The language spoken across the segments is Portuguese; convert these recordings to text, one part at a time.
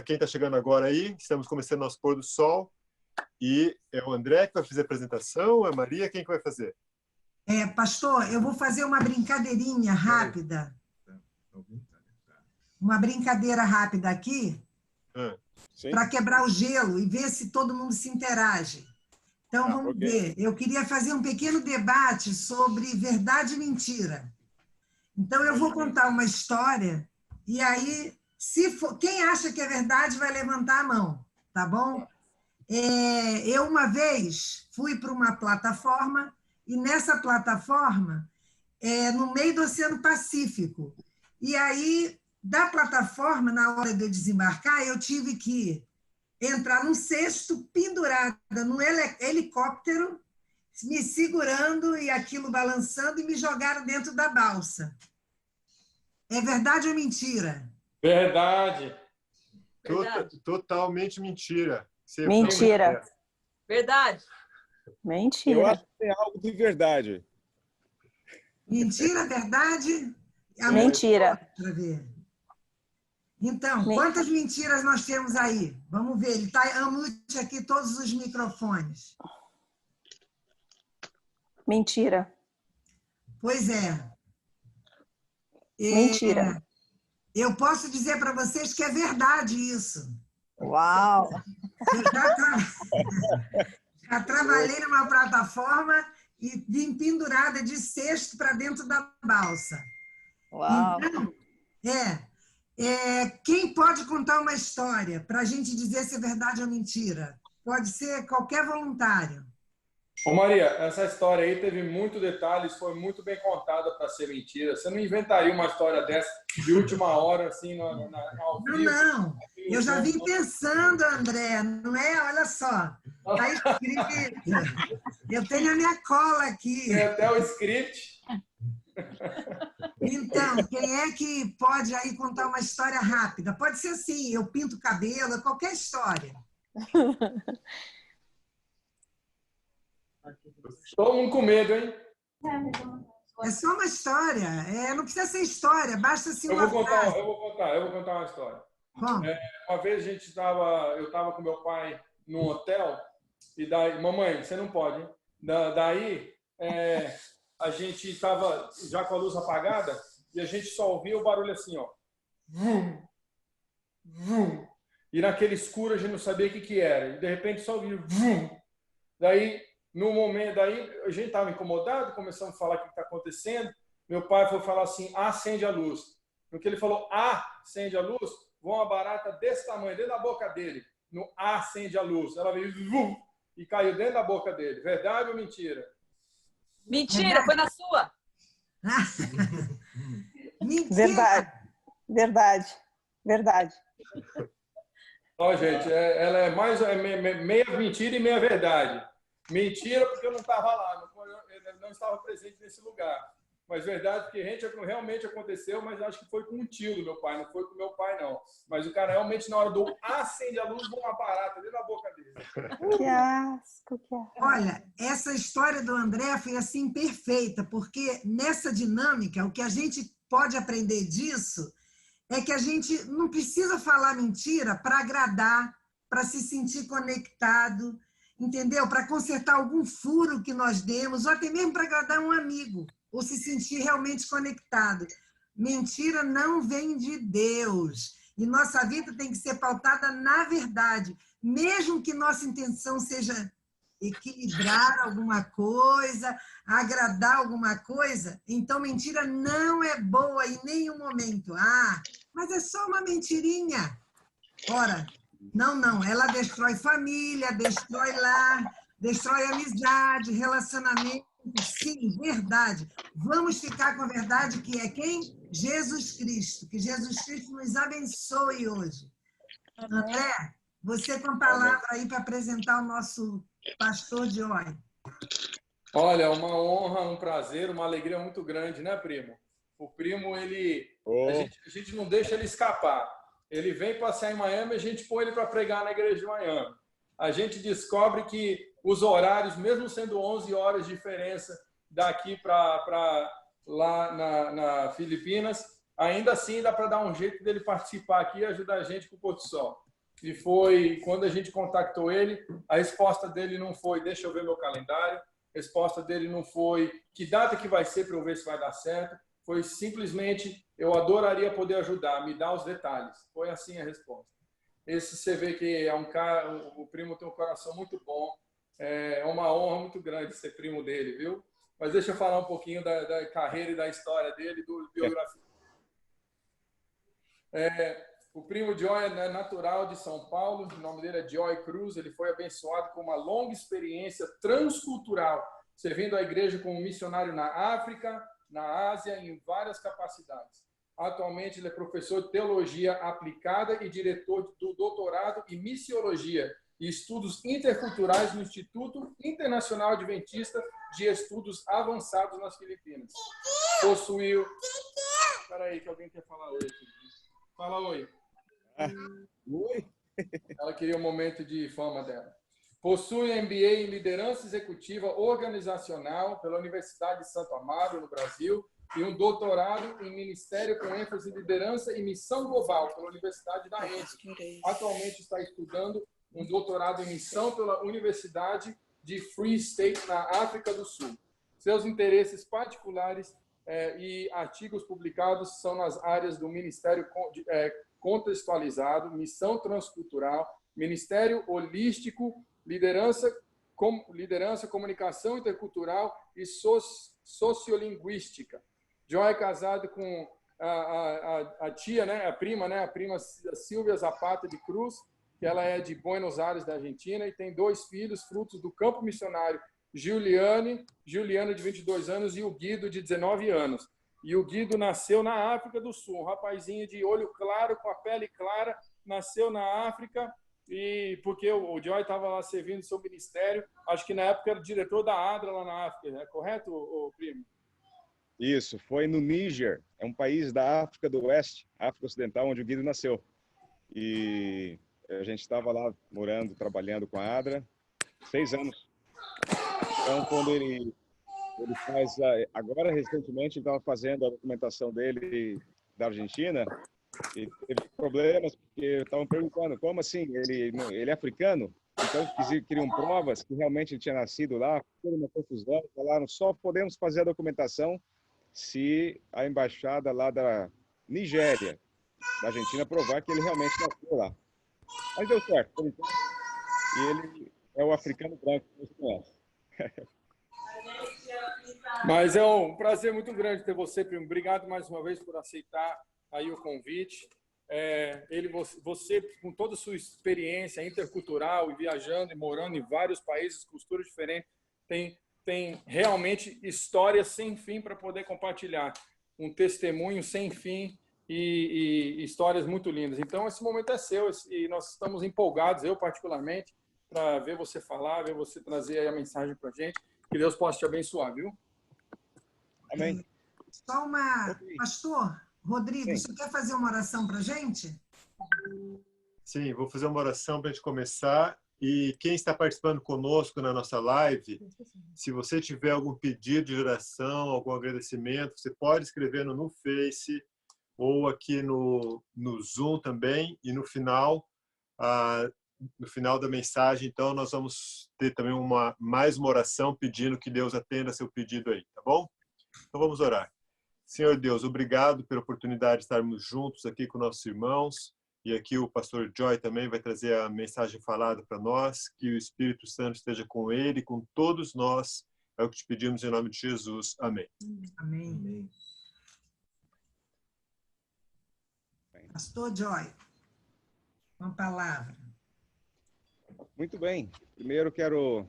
quem está chegando agora aí. Estamos começando nosso pôr do sol. E é o André que vai fazer a apresentação, é a Maria, quem que vai fazer? Pastor, eu vou fazer uma brincadeirinha rápida. Uma brincadeira rápida aqui, para quebrar o gelo e ver se todo mundo se interage. Então, vamos ver. Eu queria fazer um pequeno debate sobre verdade e mentira. Então, eu vou contar uma história, e aí, se for, quem acha que é verdade vai levantar a mão, tá bom? Eu, uma vez, fui para uma plataforma, e nessa plataforma, no meio do Oceano Pacífico. E aí, da plataforma, na hora de eu desembarcar, eu tive que entrar num cesto, pendurada num helicóptero, me segurando e aquilo balançando, e me jogaram dentro da balsa. É verdade ou mentira? Verdade. Totalmente mentira. Mentira. Verdade. Mentira. Eu acho que tem algo de verdade. Mentira, verdade? Mentira. Para ver. Então, quantas mentiras nós temos aí? Vamos ver, ele está mute aqui todos os microfones. Mentira. Pois é. Mentira. Eu posso dizer para vocês que é verdade isso. Uau! Eu já trabalhei numa plataforma e vim pendurada de cesto para dentro da balsa. Uau! Então, quem pode contar uma história para a gente dizer se é verdade ou mentira? Pode ser qualquer voluntário. Ô Maria, essa história aí teve muitos detalhes, foi muito bem contada para ser mentira. Você não inventaria uma história dessa de última hora, assim, ao vivo? Não. Eu já vim pensando, André, não é? Olha só. Está escrito. Eu tenho a minha cola aqui. Tem até o script. Então, quem é que pode aí contar uma história rápida? Pode ser assim, eu pinto o cabelo, qualquer história. Todo mundo com medo, hein? É só uma história. Não precisa ser história, basta ser uma frase. Eu vou contar uma história. Como? Uma vez eu estava com meu pai num hotel, e daí, mamãe, você não pode, hein? Daí, a gente estava já com a luz apagada, e a gente só ouvia o barulho assim, ó. Vum, vum. E naquele escuro a gente não sabia o que era. E de repente só ouvia vum. Daí, no momento, a gente estava incomodado, começamos a falar o que está acontecendo. Meu pai foi falar assim, acende a luz. No que ele falou, acende a luz, voou uma barata desse tamanho, dentro da boca dele. No acende a luz. Ela veio vum, e caiu dentro da boca dele. Verdade ou mentira? Mentira, foi na sua. Mentira. Verdade. Ó, gente, ela é meia mentira e meia verdade. Mentira porque eu não estava lá, não estava presente nesse lugar. Mas verdade porque realmente aconteceu, mas acho que foi com um tio do meu pai, não foi com meu pai, não. Mas o cara realmente, na hora do acende a luz, voou uma barata dentro da boca dele. Que asco. Olha, essa história do André foi assim perfeita, porque nessa dinâmica, o que a gente pode aprender disso é que a gente não precisa falar mentira para agradar, para se sentir conectado, entendeu? Para consertar algum furo que nós demos, ou até mesmo para agradar um amigo, ou se sentir realmente conectado. Mentira não vem de Deus. E nossa vida tem que ser pautada na verdade, mesmo que nossa intenção seja equilibrar alguma coisa, agradar alguma coisa, então mentira não é boa em nenhum momento. Mas é só uma mentirinha. Ora, não, ela destrói família, destrói lar, destrói amizade, relacionamento. Sim, verdade. Vamos ficar com a verdade que é quem? Jesus Cristo. Que Jesus Cristo nos abençoe hoje. André, você com a palavra aí para apresentar o nosso pastor de hoje. Olha, uma honra, um prazer, uma alegria muito grande, né, primo? O primo, a gente não deixa ele escapar. Ele vem passear em Miami, a gente põe ele para pregar na igreja de Miami. A gente descobre que os horários, mesmo sendo 11 horas de diferença daqui para lá na Filipinas, ainda assim dá para dar um jeito dele participar aqui e ajudar a gente com o Pôr do Sol. E foi quando a gente contactou ele, a resposta dele não foi deixa eu ver meu calendário, a resposta dele não foi que data que vai ser para eu ver se vai dar certo, foi simplesmente eu adoraria poder ajudar, me dá os detalhes. Foi assim a resposta. Esse você vê que é um cara, o primo tem um coração muito bom, é uma honra muito grande ser primo dele, viu? Mas deixa eu falar um pouquinho da carreira e da história dele, do biografia. O primo Joy é natural de São Paulo, o nome dele é Joy Cruz, ele foi abençoado com uma longa experiência transcultural, servindo a igreja como missionário na África, na Ásia, em várias capacidades. Atualmente, ele é professor de teologia aplicada e diretor do doutorado em missiologia e estudos interculturais no Instituto Internacional Adventista de Estudos Avançados nas Filipinas. Possuiu... Espera aí, que alguém quer falar oi. Fala oi. Oi? Ela queria um momento de fama dela. Possui MBA em Liderança Executiva Organizacional pela Universidade de Santo Amaro, no Brasil, e um doutorado em Ministério com ênfase em Liderança e Missão Global pela Universidade da Henry. Atualmente está estudando um doutorado em Missão pela Universidade de Free State, na África do Sul. Seus interesses particulares e artigos publicados são nas áreas do Ministério Contextualizado, Missão Transcultural, Ministério Holístico, Liderança, Comunicação Intercultural e Sociolinguística. Joy é casado com a tia, né, a prima Silvia Zapata de Cruz, que ela é de Buenos Aires, da Argentina, e tem 2 filhos, frutos do campo missionário, Juliano de 22 anos, e o Guido, de 19 anos. E o Guido nasceu na África do Sul, um rapazinho de olho claro, com a pele clara, nasceu na África, e porque o Joy estava lá servindo seu ministério, acho que na época era diretor da ADRA lá na África, é correto, primo? Isso, foi no Níger, é um país da África do Oeste, África Ocidental, onde o Guido nasceu. E a gente estava lá morando, trabalhando com a ADRA, 6 anos. Então, quando ele faz, agora recentemente, ele estava fazendo a documentação dele da Argentina e teve problemas, porque estavam perguntando, como assim, ele é africano? Então, queriam provas que realmente ele tinha nascido lá, foi uma confusão, falaram, só podemos fazer a documentação se a embaixada lá da Nigéria, da Argentina, provar que ele realmente nasceu lá. Mas deu certo, por enquanto. E ele é o africano branco que você conhece. Mas é um prazer muito grande ter você, primo. Obrigado mais uma vez por aceitar aí o convite. Você, com toda a sua experiência intercultural e viajando e morando em vários países, culturas diferentes, tem realmente histórias sem fim para poder compartilhar. Um testemunho sem fim e histórias muito lindas. Então, esse momento é seu e nós estamos empolgados, eu particularmente, para ver você falar, ver você trazer aí a mensagem para a gente. Que Deus possa te abençoar, viu? Amém. Só uma... Pastor Rodrigo, Sim. você quer fazer uma oração para a gente? Sim, vou fazer uma oração para a gente começar. E quem está participando conosco na nossa live, se você tiver algum pedido de oração, algum agradecimento, você pode escrever no Face ou aqui no Zoom também. E no final da mensagem, então, nós vamos ter também mais uma oração pedindo que Deus atenda seu pedido aí, tá bom? Então vamos orar. Senhor Deus, obrigado pela oportunidade de estarmos juntos aqui com nossos irmãos. E aqui o pastor Joy também vai trazer a mensagem falada para nós. Que o Espírito Santo esteja com ele, com todos nós. É o que te pedimos em nome de Jesus. Amém. Amém. Pastor Joy, uma palavra. Muito bem. Primeiro quero...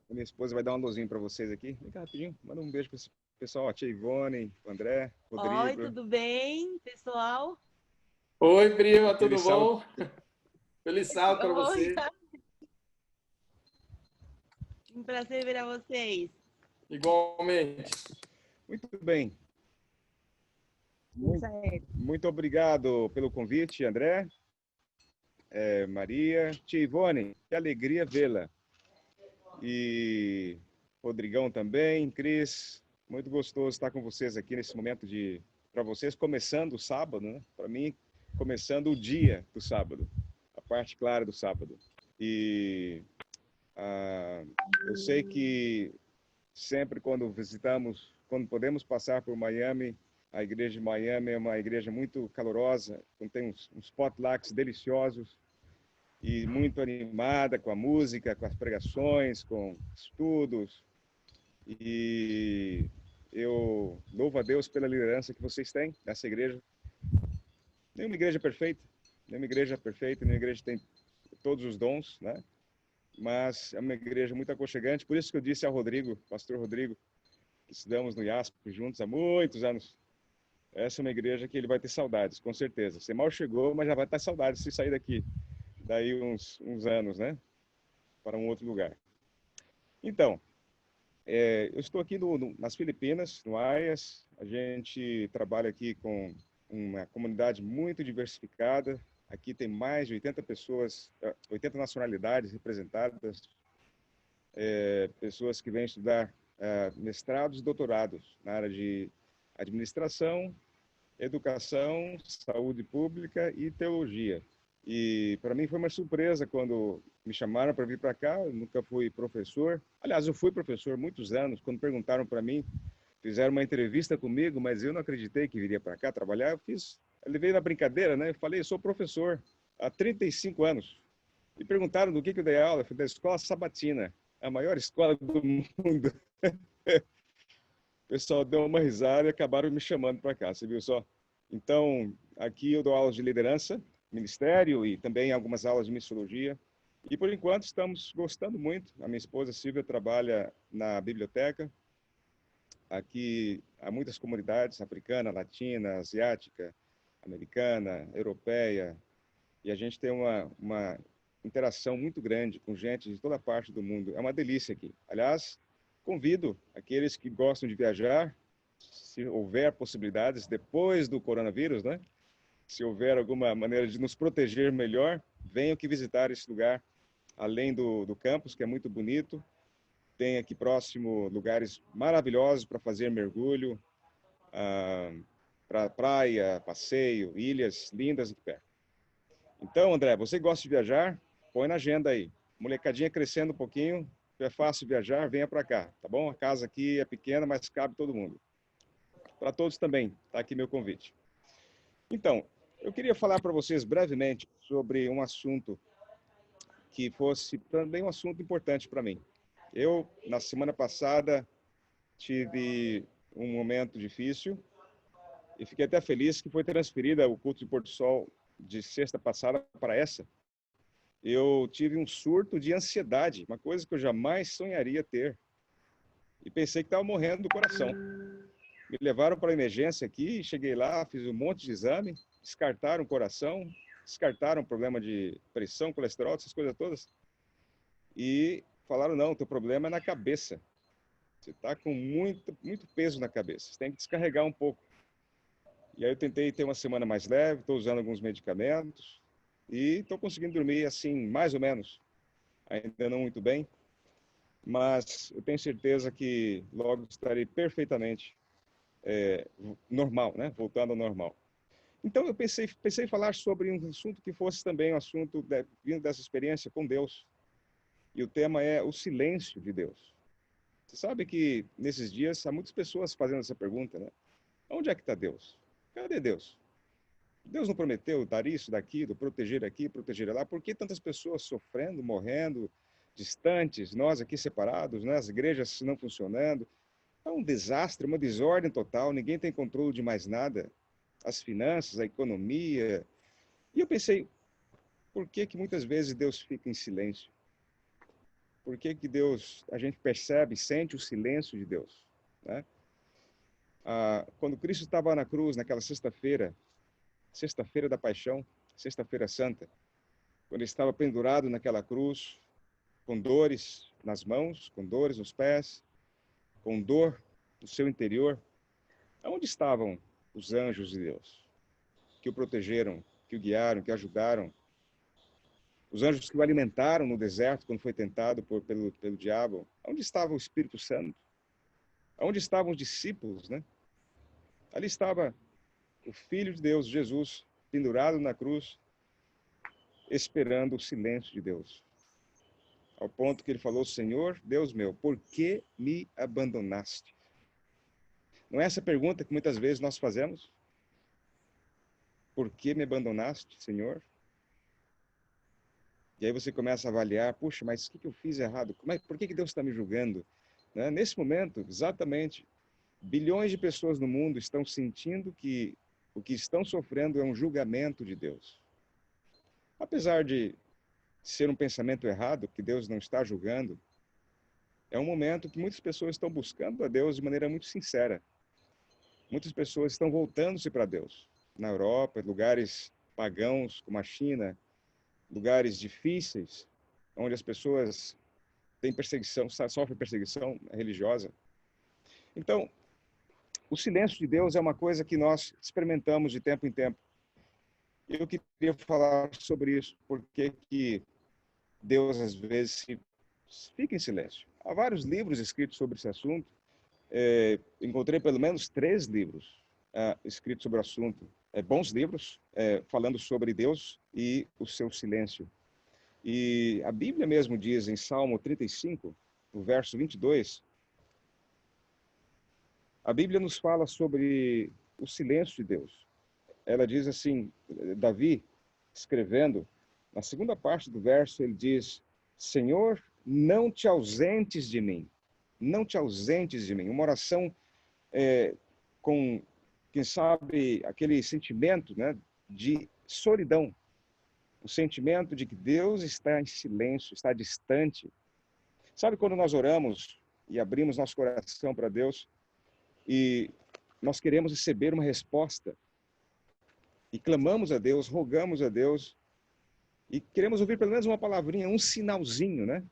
A minha esposa vai dar um alôzinho para vocês aqui. Vem cá rapidinho. Manda um beijo para esse pessoal. A tia Ivone, o André, Rodrigo. Oi, tudo bem, pessoal? Oi, prima, tudo Feliz bom? Feliz sábado para você. Um prazer ver a vocês. Igualmente. Muito bem. Muito obrigado pelo convite, André, Maria, tia Ivone, que alegria vê-la. E Rodrigão também, Cris, muito gostoso estar com vocês aqui nesse momento para vocês, começando o sábado, né? Para mim, começando o dia do sábado. A parte clara do sábado. E eu sei que sempre quando visitamos, quando podemos passar por Miami, a igreja de Miami é uma igreja muito calorosa, tem uns potlucks deliciosos e muito animada com a música, com as pregações, com estudos. E eu louvo a Deus pela liderança que vocês têm nessa igreja. Nenhuma igreja perfeita, nenhuma igreja perfeita, nenhuma igreja tem todos os dons, né? Mas é uma igreja muito aconchegante. Por isso que eu disse ao Rodrigo, pastor Rodrigo, que estudamos no IASP juntos há muitos anos. Essa é uma igreja que ele vai ter saudades, com certeza. Você mal chegou, mas já vai ter saudades se sair daqui, daí uns anos, né? Para um outro lugar. Então, eu estou aqui nas Filipinas, no AIAS. A gente trabalha aqui com uma comunidade muito diversificada. Aqui tem mais de 80 pessoas, 80 nacionalidades representadas, pessoas que vêm estudar mestrados e doutorados na área de administração, educação, saúde pública e teologia. E para mim foi uma surpresa quando me chamaram para vir para cá. Eu nunca fui professor. Aliás, eu fui professor muitos anos. Quando perguntaram para mim, fizeram uma entrevista comigo, mas eu não acreditei que viria para cá trabalhar. Eu levei na brincadeira, né? Eu falei, eu sou professor há 35 anos. E perguntaram do que eu dei aula. Eu falei, da Escola Sabatina, a maior escola do mundo. O pessoal deu uma risada e acabaram me chamando para cá, você viu só? Então, aqui eu dou aulas de liderança, ministério e também algumas aulas de missiologia. E, por enquanto, estamos gostando muito. A minha esposa, Silvia, trabalha na biblioteca. Aqui há muitas comunidades, africana, latina, asiática, americana, europeia. E a gente tem uma interação muito grande com gente de toda parte do mundo. É uma delícia aqui. Aliás, convido aqueles que gostam de viajar, se houver possibilidades, depois do coronavírus, né? Se houver alguma maneira de nos proteger melhor, venham aqui visitar esse lugar, além do campus, que é muito bonito. Tem aqui próximo lugares maravilhosos para fazer mergulho, para praia, passeio, ilhas lindas aqui perto. Então, André, você gosta de viajar? Põe na agenda aí. Molecadinha crescendo um pouquinho, é fácil viajar, venha para cá, tá bom? A casa aqui é pequena, mas cabe todo mundo. Para todos também, tá aqui meu convite. Então, eu queria falar para vocês brevemente sobre um assunto que fosse também um assunto importante para mim. Eu, na semana passada, tive um momento difícil e fiquei até feliz que foi transferida o culto de Porto Sol de sexta passada para essa. Eu tive um surto de ansiedade, uma coisa que eu jamais sonharia ter. E pensei que estava morrendo do coração. Me levaram para a emergência aqui, cheguei lá, fiz um monte de exame, descartaram o coração, descartaram o problema de pressão, colesterol, essas coisas todas. E falaram, não, o teu problema é na cabeça. Você está com muito peso na cabeça, você tem que descarregar um pouco. E aí eu tentei ter uma semana mais leve, estou usando alguns medicamentos e estou conseguindo dormir assim, mais ou menos. Ainda não muito bem, mas eu tenho certeza que logo estarei perfeitamente normal, né? Voltando ao normal. Então eu pensei em falar sobre um assunto que fosse também um assunto vindo dessa experiência com Deus. E o tema é o silêncio de Deus. Você sabe que nesses dias há muitas pessoas fazendo essa pergunta, né? Onde é que está Deus? Cadê Deus? Deus não prometeu dar isso, daquilo, proteger aqui, proteger lá? Por que tantas pessoas sofrendo, morrendo, distantes, nós aqui separados, né? As igrejas não funcionando? É um desastre, uma desordem total, ninguém tem controle de mais nada. As finanças, a economia. E eu pensei, por que muitas vezes Deus fica em silêncio? Por que Deus, a gente percebe, sente o silêncio de Deus, né? Quando Cristo estava na cruz, naquela sexta-feira da paixão, sexta-feira santa, quando ele estava pendurado naquela cruz, com dores nas mãos, com dores nos pés, com dor no seu interior, onde estavam os anjos de Deus, que o protegeram, que o guiaram, que o ajudaram? Os anjos que o alimentaram no deserto, quando foi tentado pelo diabo? Onde estava o Espírito Santo? Onde estavam os discípulos, né? Ali estava o Filho de Deus, Jesus, pendurado na cruz, esperando o silêncio de Deus. Ao ponto que ele falou: Senhor, Deus meu, por que me abandonaste? Não é essa pergunta que muitas vezes nós fazemos? Por que me abandonaste, Senhor? E aí você começa a avaliar: puxa, mas o que eu fiz errado? Por que Deus está me julgando? Né? Nesse momento, exatamente, bilhões de pessoas no mundo estão sentindo que o que estão sofrendo é um julgamento de Deus. Apesar de ser um pensamento errado, que Deus não está julgando, é um momento que muitas pessoas estão buscando a Deus de maneira muito sincera. Muitas pessoas estão voltando-se para Deus. Na Europa, lugares pagãos como a China, lugares difíceis, onde as pessoas têm perseguição, sofrem perseguição religiosa. Então, o silêncio de Deus é uma coisa que nós experimentamos de tempo em tempo. Eu queria falar sobre isso, porque que Deus às vezes fica em silêncio. Há vários livros escritos sobre esse assunto. Encontrei pelo menos 3 livros escritos sobre o assunto. Bons livros, falando sobre Deus e o seu silêncio. E a Bíblia mesmo diz em Salmo 35, no verso 22, a Bíblia nos fala sobre o silêncio de Deus. Ela diz assim, Davi, escrevendo, na segunda parte do verso, ele diz: Senhor, não te ausentes de mim. Não te ausentes de mim. Uma oração com, quem sabe, aquele sentimento, né, de solidão. O sentimento de que Deus está em silêncio, está distante. Sabe quando nós oramos e abrimos nosso coração para Deus e nós queremos receber uma resposta e clamamos a Deus, rogamos a Deus e queremos ouvir pelo menos uma palavrinha, um sinalzinho, né?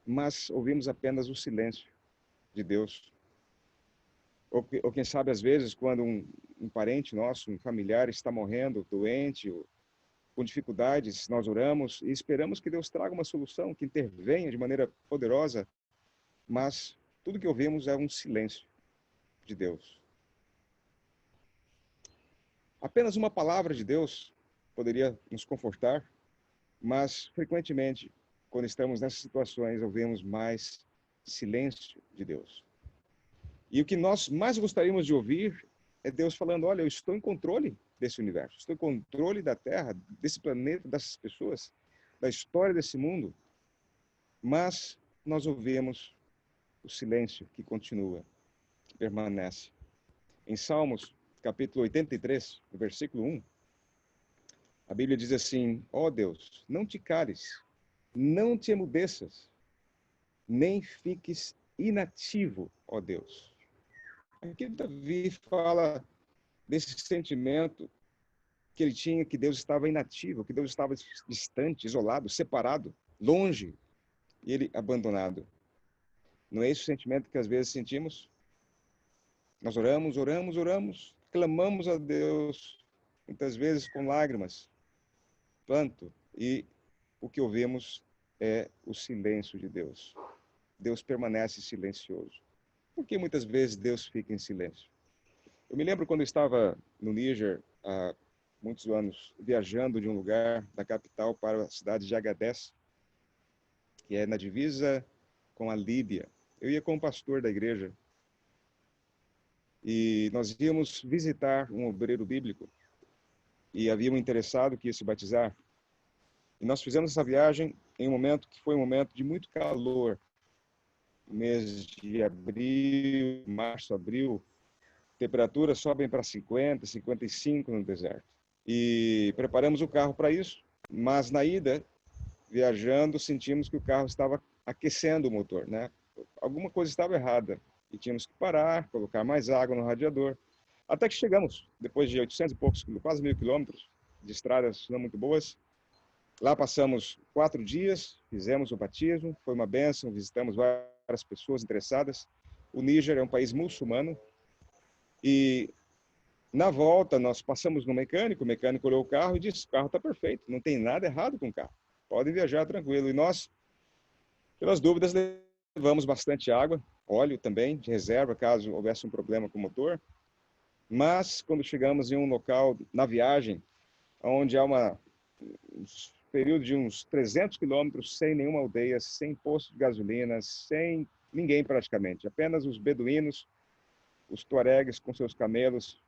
Mas ouvimos apenas o silêncio de Deus. Ou quem sabe, às vezes, quando um parente nosso, um familiar está morrendo, doente, ou com dificuldades, nós oramos e esperamos que Deus traga uma solução, que intervenha de maneira poderosa, mas tudo que ouvimos é um silêncio de Deus. Apenas uma palavra de Deus poderia nos confortar, mas frequentemente, quando estamos nessas situações, ouvimos mais silêncio de Deus. E o que nós mais gostaríamos de ouvir é Deus falando: olha, eu estou em controle desse universo, estou em controle da Terra, desse planeta, dessas pessoas, da história desse mundo. Mas nós ouvimos o silêncio que continua, que permanece. Em Salmos, capítulo 83, versículo 1, a Bíblia diz assim: ó Deus, não te cales, não te emudeças, nem fiques inativo, ó Deus. Aqui Davi fala desse sentimento que ele tinha, que Deus estava inativo, que Deus estava distante, isolado, separado, longe, e ele abandonado. Não é esse o sentimento que às vezes sentimos? Nós oramos, clamamos a Deus, muitas vezes com lágrimas, pranto, e o que ouvimos é o silêncio de Deus. Deus permanece silencioso. Por que muitas vezes Deus fica em silêncio? Eu me lembro quando eu estava no Níger, há muitos anos, viajando de um lugar da capital para a cidade de Agadez, que é na divisa com a Líbia. Eu ia com um pastor da igreja e nós íamos visitar um obreiro bíblico e havia um interessado que ia se batizar. E nós fizemos essa viagem em um momento que foi um momento de muito calor. Mês de abril, março, abril, temperaturas sobem para 50, 55 no deserto. E preparamos o carro para isso, mas na ida, viajando, sentimos que o carro estava aquecendo o motor, né? Alguma coisa estava errada e tínhamos que parar, colocar mais água no radiador. Até que chegamos, depois de 800 e poucos, quase 1.000 quilômetros de estradas não muito boas. Lá passamos 4 dias, fizemos o batismo, foi uma bênção, visitamos várias pessoas interessadas. O Níger é um país muçulmano e na volta nós passamos no mecânico, o mecânico olhou o carro e disse: o carro está perfeito, não tem nada errado com o carro, podem viajar tranquilo. E nós, pelas dúvidas, levamos bastante água, óleo também, de reserva, caso houvesse um problema com o motor. Mas quando chegamos em um local na viagem, onde há período de uns 300 quilômetros, sem nenhuma aldeia, sem posto de gasolina, sem ninguém praticamente. Apenas os beduínos, os tuaregues com seus camelos,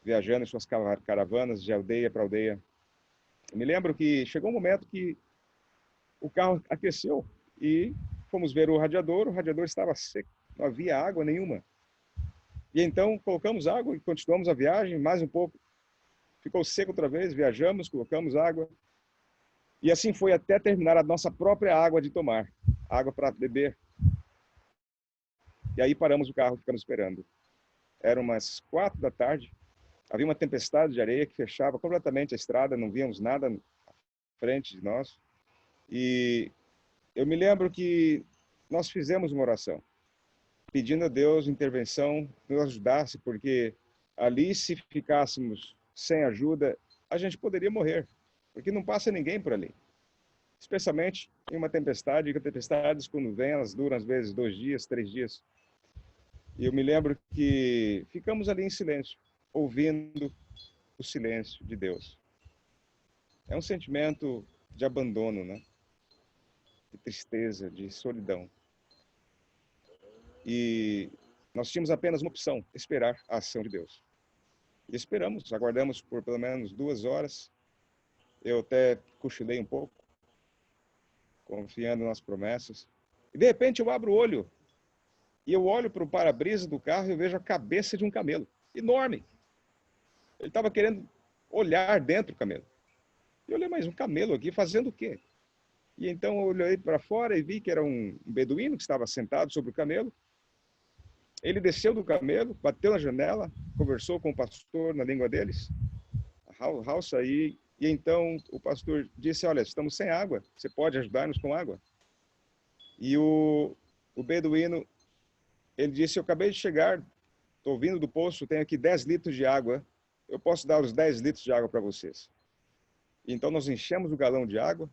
viajando em suas caravanas de aldeia para aldeia. Eu me lembro que chegou um momento que o carro aqueceu e fomos ver o radiador estava seco, não havia água nenhuma. E então colocamos água e continuamos a viagem, mais um pouco, ficou seco outra vez, viajamos, colocamos água. E assim foi até terminar a nossa própria água de tomar, água para beber. E aí paramos o carro, ficamos esperando. Eram umas 4 da tarde, havia uma tempestade de areia que fechava completamente a estrada, não víamos nada na frente de nós. E eu me lembro que nós fizemos uma oração, pedindo a Deus intervenção, nos ajudasse, porque ali, se ficássemos sem ajuda, a gente poderia morrer, porque não passa ninguém por ali. Especialmente em uma tempestade, que tempestades, quando vêm, elas duram às vezes 2 dias, 3 dias. E eu me lembro que ficamos ali em silêncio, ouvindo o silêncio de Deus. É um sentimento de abandono, né? De tristeza, de solidão. E nós tínhamos apenas uma opção, esperar a ação de Deus. E esperamos, aguardamos por pelo menos 2 horas. Eu até cochilei um pouco, confiando nas promessas. E de repente eu abro o olho, e eu olho para o para-brisa do carro e eu vejo a cabeça de um camelo, enorme. Ele estava querendo olhar dentro do camelo. E eu olhei, mas um camelo aqui fazendo o quê? E então eu olhei para fora e vi que era um beduíno que estava sentado sobre o camelo. Ele desceu do camelo, bateu na janela, conversou com o pastor na língua deles, a Hausa, e então o pastor disse, olha, estamos sem água, você pode ajudar-nos com água? E o beduíno, ele disse, eu acabei de chegar, estou vindo do poço, tenho aqui 10 litros de água, eu posso dar os 10 litros de água para vocês. E então nós enchemos o galão de água,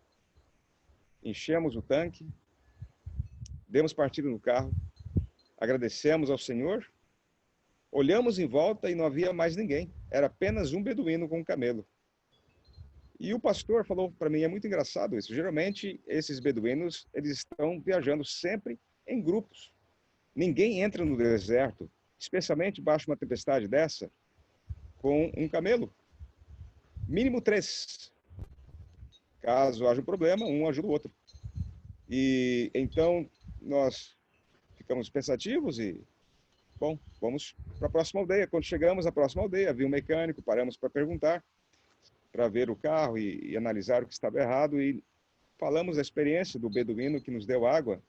enchemos o tanque, demos partida no carro, agradecemos ao Senhor, olhamos em volta e não havia mais ninguém. Era apenas um beduíno com um camelo. E o pastor falou para mim, é muito engraçado isso. Geralmente, esses beduínos, eles estão viajando sempre em grupos. Ninguém entra no deserto, especialmente debaixo de uma tempestade dessa, com um camelo. Mínimo 3. Caso haja um problema, um ajuda o outro. E então, nós ficamos pensativos e, bom, vamos para a próxima aldeia. Quando chegamos à próxima aldeia, havia um mecânico, paramos para perguntar, para ver o carro e analisar o que estava errado, e falamos da experiência do beduíno que nos deu água.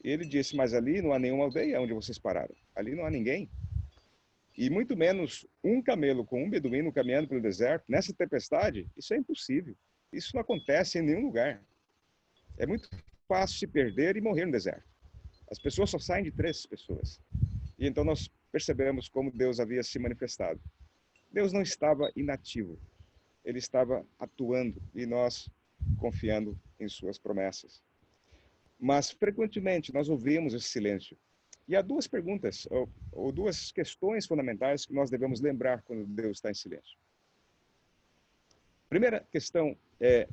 E ele disse, mas ali não há nenhuma aldeia onde vocês pararam. Ali não há ninguém. E muito menos um camelo com um beduíno caminhando pelo deserto, nessa tempestade, isso é impossível. Isso não acontece em nenhum lugar. É muito fácil se perder e morrer no deserto. As pessoas só saem de 3 pessoas. E então nós percebemos como Deus havia se manifestado. Deus não estava inativo. Ele estava atuando e nós confiando em suas promessas. Mas frequentemente nós ouvimos esse silêncio. E há 2 perguntas, ou 2 questões fundamentais que nós devemos lembrar quando Deus está em silêncio. Primeira questão é,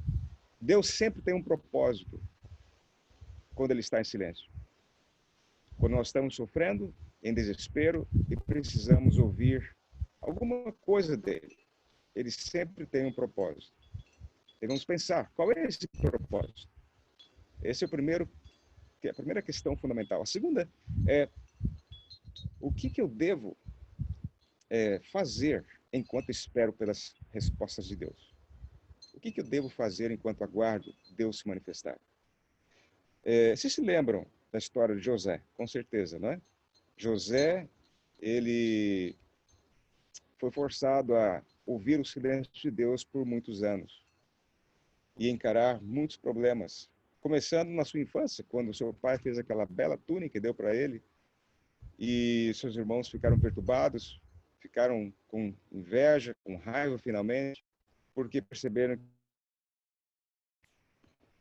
Deus sempre tem um propósito quando Ele está em silêncio. Quando nós estamos sofrendo, em desespero, e precisamos ouvir alguma coisa dele, ele sempre tem um propósito. Devemos pensar, qual é esse propósito? Esse é a primeira questão fundamental. A segunda é, o que eu devo fazer enquanto espero pelas respostas de Deus? O que eu devo fazer enquanto aguardo Deus se manifestar? Vocês se lembram da história de José? Com certeza, não é? José, ele foi forçado a ouvir o silêncio de Deus por muitos anos e encarar muitos problemas, começando na sua infância, quando seu pai fez aquela bela túnica e deu para ele, e seus irmãos ficaram perturbados, ficaram com inveja, com raiva finalmente, porque perceberam.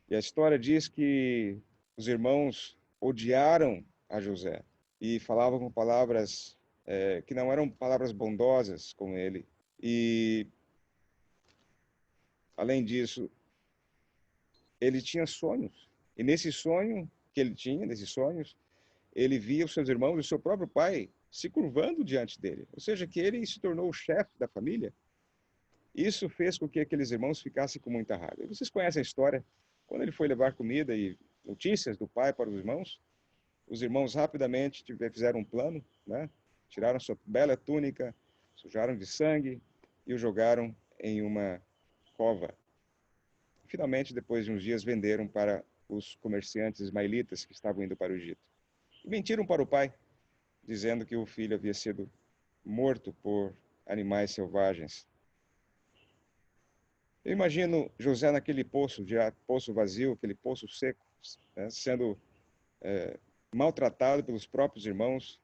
E a história diz que os irmãos odiaram a José e falavam com palavras que não eram palavras bondosas com ele. E, além disso, ele tinha sonhos. E nesse sonho que ele tinha, nesses sonhos, ele via os seus irmãos e o seu próprio pai se curvando diante dele. Ou seja, que ele se tornou o chefe da família. Isso fez com que aqueles irmãos ficassem com muita raiva. E vocês conhecem a história. Quando ele foi levar comida e notícias do pai para os irmãos rapidamente fizeram um plano, né? Tiraram sua bela túnica, sujaram de sangue e o jogaram em uma cova. Finalmente, depois de uns dias, venderam para os comerciantes ismaelitas que estavam indo para o Egito. E mentiram para o pai, dizendo que o filho havia sido morto por animais selvagens. Eu imagino José naquele poço, poço vazio, aquele poço seco, né, sendo maltratado pelos próprios irmãos.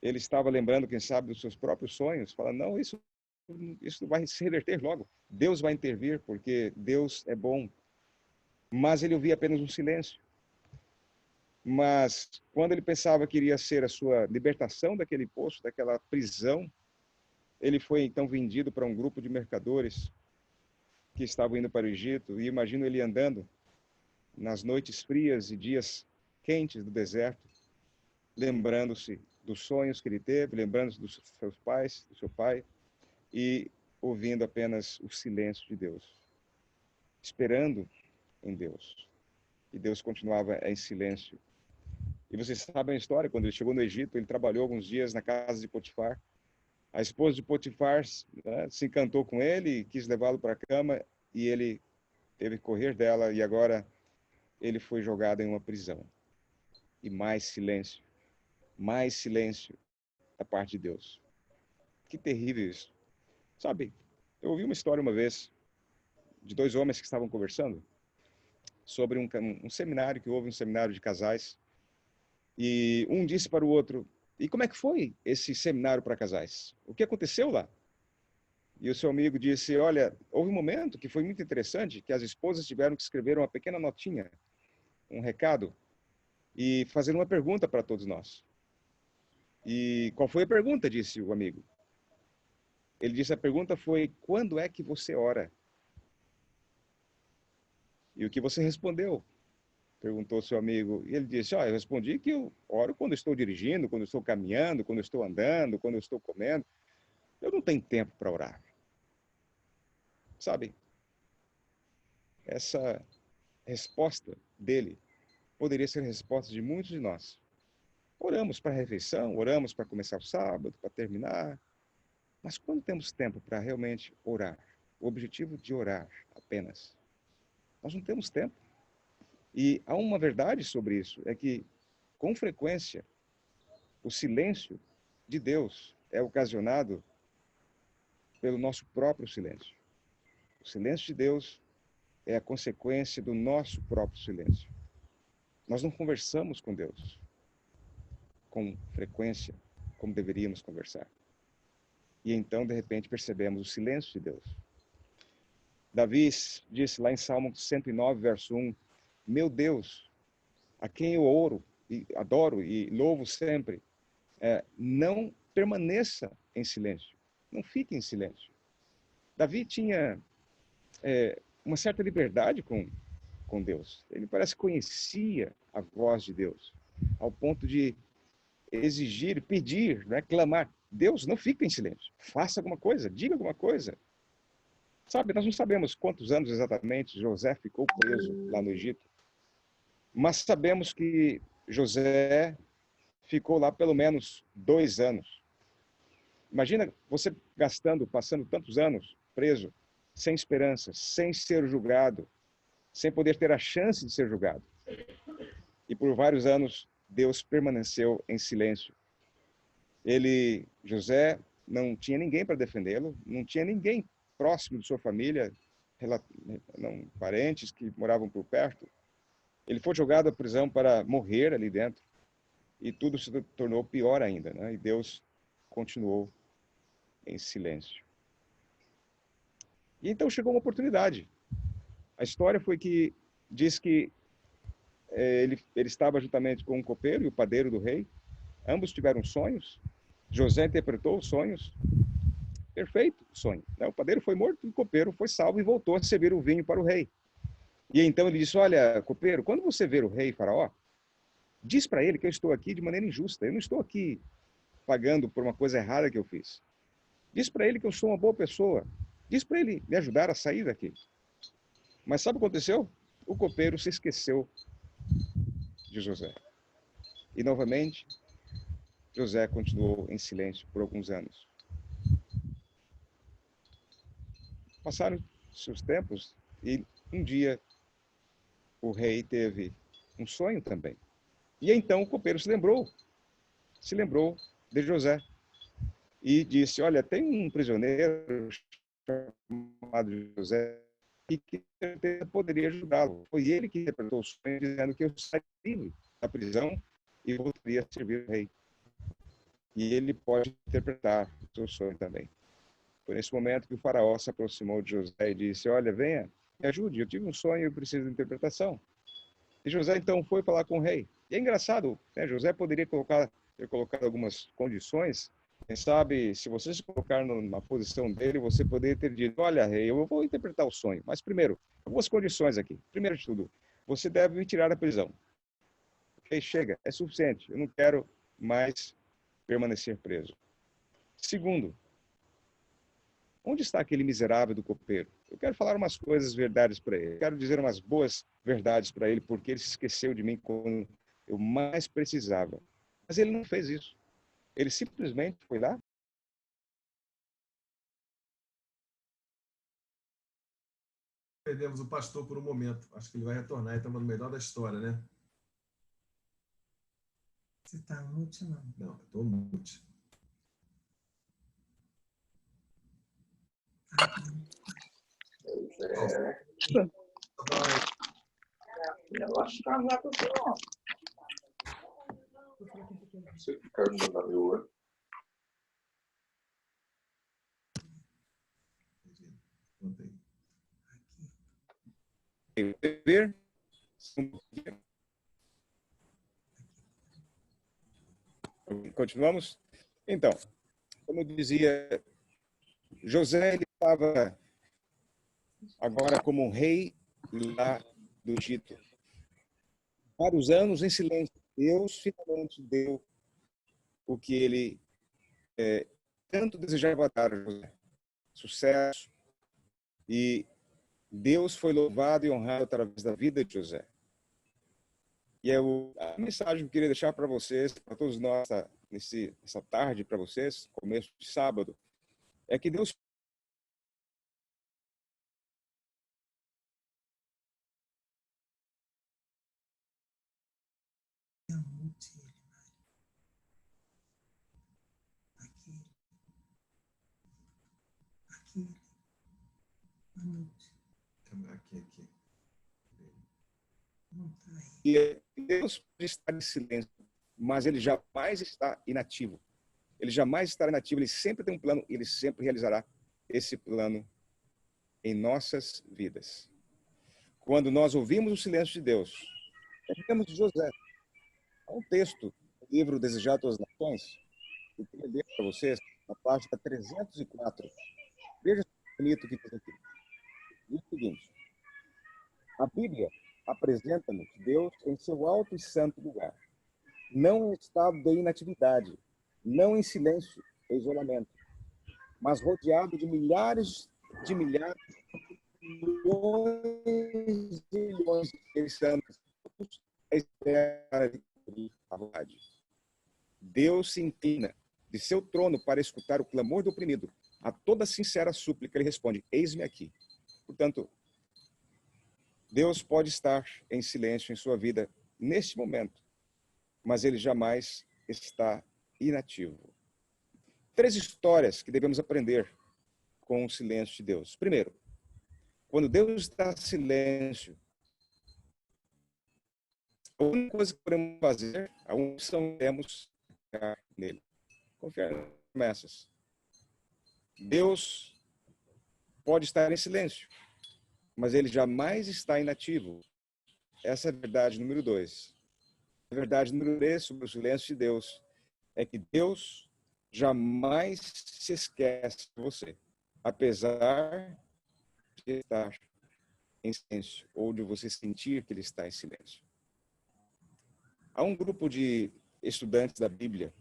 Ele estava lembrando, quem sabe, dos seus próprios sonhos, falando, não, isso vai se reverter logo. Deus vai intervir, porque Deus é bom. Mas ele ouvia apenas um silêncio. Mas quando ele pensava que iria ser a sua libertação daquele poço, daquela prisão, ele foi então vendido para um grupo de mercadores que estavam indo para o Egito. E imagino ele andando nas noites frias e dias quentes do deserto, lembrando-se dos sonhos que ele teve, lembrando-se dos seus pais, do seu pai, e ouvindo apenas o silêncio de Deus, esperando em Deus. E Deus continuava em silêncio. E vocês sabem a história, quando ele chegou no Egito, ele trabalhou alguns dias na casa de Potifar. A esposa de Potifar, né, se encantou com ele, quis levá-lo para a cama, e ele teve que correr dela, e agora ele foi jogado em uma prisão. E mais silêncio da parte de Deus. Que terrível isso. Sabe, eu ouvi uma história uma vez de dois homens que estavam conversando sobre um seminário, que houve um seminário de casais, e um disse para o outro, e como é que foi esse seminário para casais? O que aconteceu lá? E o seu amigo disse, olha, houve um momento que foi muito interessante, que as esposas tiveram que escrever uma pequena notinha, um recado, e fazer uma pergunta para todos nós. E qual foi a pergunta, disse o amigo. Ele disse, a pergunta foi, quando é que você ora? E o que você respondeu? Perguntou seu amigo. E ele disse, eu respondi que eu oro quando estou dirigindo, quando estou caminhando, quando estou andando, quando estou comendo. Eu não tenho tempo para orar. Sabe? Essa resposta dele poderia ser a resposta de muitos de nós. Oramos para a refeição, oramos para começar o sábado, para terminar. Mas quando temos tempo para realmente orar, o objetivo de orar apenas, nós não temos tempo. E há uma verdade sobre isso, é que, com frequência, o silêncio de Deus é ocasionado pelo nosso próprio silêncio. O silêncio de Deus é a consequência do nosso próprio silêncio. Nós não conversamos com Deus com frequência como deveríamos conversar. E então, de repente, percebemos o silêncio de Deus. Davi disse lá em Salmo 109, verso 1, meu Deus, a quem eu oro, e adoro e louvo sempre, não permaneça em silêncio, não fique em silêncio. Davi tinha uma certa liberdade com Deus. Ele parece que conhecia a voz de Deus, ao ponto de exigir, pedir, clamar. Deus, não fica em silêncio. Faça alguma coisa, diga alguma coisa. Sabe, nós não sabemos quantos anos exatamente José ficou preso lá no Egito, mas sabemos que José ficou lá pelo menos 2 anos. Imagina você passando tantos anos preso, sem esperança, sem ser julgado, sem poder ter a chance de ser julgado. E por vários anos, Deus permaneceu em silêncio. José, não tinha ninguém para defendê-lo, não tinha ninguém próximo de sua família, não, parentes que moravam por perto. Ele foi jogado à prisão para morrer ali dentro. E tudo se tornou pior ainda, né? E Deus continuou em silêncio. E então chegou uma oportunidade. A história foi que diz que ele estava juntamente com um copeiro e o padeiro do rei. Ambos tiveram sonhos. José interpretou os sonhos. Perfeito sonho. O padeiro foi morto e o copeiro foi salvo e voltou a servir o vinho para o rei. E então ele disse, olha, copeiro, quando você ver o rei Faraó, diz para ele que eu estou aqui de maneira injusta. Eu não estou aqui pagando por uma coisa errada que eu fiz. Diz para ele que eu sou uma boa pessoa. Diz para ele me ajudar a sair daqui. Mas sabe o que aconteceu? O copeiro se esqueceu de José. E novamente, José continuou em silêncio por alguns anos. Passaram seus tempos e um dia o rei teve um sonho também. E então o copeiro se lembrou de José e disse, olha, tem um prisioneiro chamado José e que poderia ajudá-lo. Foi ele que interpretou o sonho dizendo que eu saí livre da prisão e voltaria a servir o rei. E ele pode interpretar o seu sonho também. Foi nesse momento que o faraó se aproximou de José e disse, olha, venha, me ajude, eu tive um sonho e eu preciso de interpretação. E José então foi falar com o rei. E é engraçado, né? José poderia ter colocado algumas condições. Quem sabe, se você se colocar na posição dele, você poderia ter dito, olha, rei, eu vou interpretar o sonho. Mas primeiro, algumas condições aqui. Primeiro de tudo, você deve me tirar da prisão. Ok, chega, é suficiente. Eu não quero mais permanecer preso. Segundo, onde está aquele miserável do copeiro? Eu quero falar umas coisas verdades para ele. Eu quero dizer umas boas verdades para ele, porque ele se esqueceu de mim quando eu mais precisava. Mas ele não fez isso. Ele simplesmente foi lá. Perdemos o pastor por um momento. Acho que ele vai retornar. Estamos no melhor da história, né? Você está mute, não? Não, estou mute. Eu acho que casar com o senhor. Você ficar na minha. Ver? Continuamos? Então, como dizia, José ele estava agora como um rei lá do Egito. Vários anos em silêncio. Deus finalmente deu o que ele tanto desejava dar a José. Sucesso. E Deus foi louvado e honrado através da vida de José. E a mensagem que eu queria deixar para vocês, para todos nós, nessa tarde, para vocês, começo de sábado, é que Deus Aqui. E Deus pode estar em silêncio, mas ele jamais está inativo. Ele jamais estará inativo, ele sempre tem um plano, ele sempre realizará esse plano em nossas vidas. Quando nós ouvimos o silêncio de Deus, lembramos de José. Há um texto do livro Desejado às Nações, que eu queria ler para vocês, na página 304. Veja que bonito que diz aqui. Diz o seguinte: a Bíblia apresenta-nos Deus em seu alto e santo lugar, não em estado de inatividade, não em silêncio e isolamento, mas rodeado de milhares, milhões de milhões de seres santos à espera de cumprir a vontade. Deus se inclina de seu trono para escutar o clamor do oprimido. A toda sincera súplica ele responde: eis-me aqui. Portanto, Deus pode estar em silêncio em sua vida neste momento, mas ele jamais está inativo. 3 histórias que devemos aprender com o silêncio de Deus. Primeiro, quando Deus está em silêncio, a única coisa que podemos fazer, a única opção que temos é confiar nele. Confiar nas promessas. Deus pode estar em silêncio, mas ele jamais está inativo. Essa é a verdade número 2. A verdade número 3 sobre o silêncio de Deus é que Deus jamais se esquece de você, apesar de estar em silêncio ou de você sentir que ele está em silêncio. Há um grupo de estudantes da Bíblia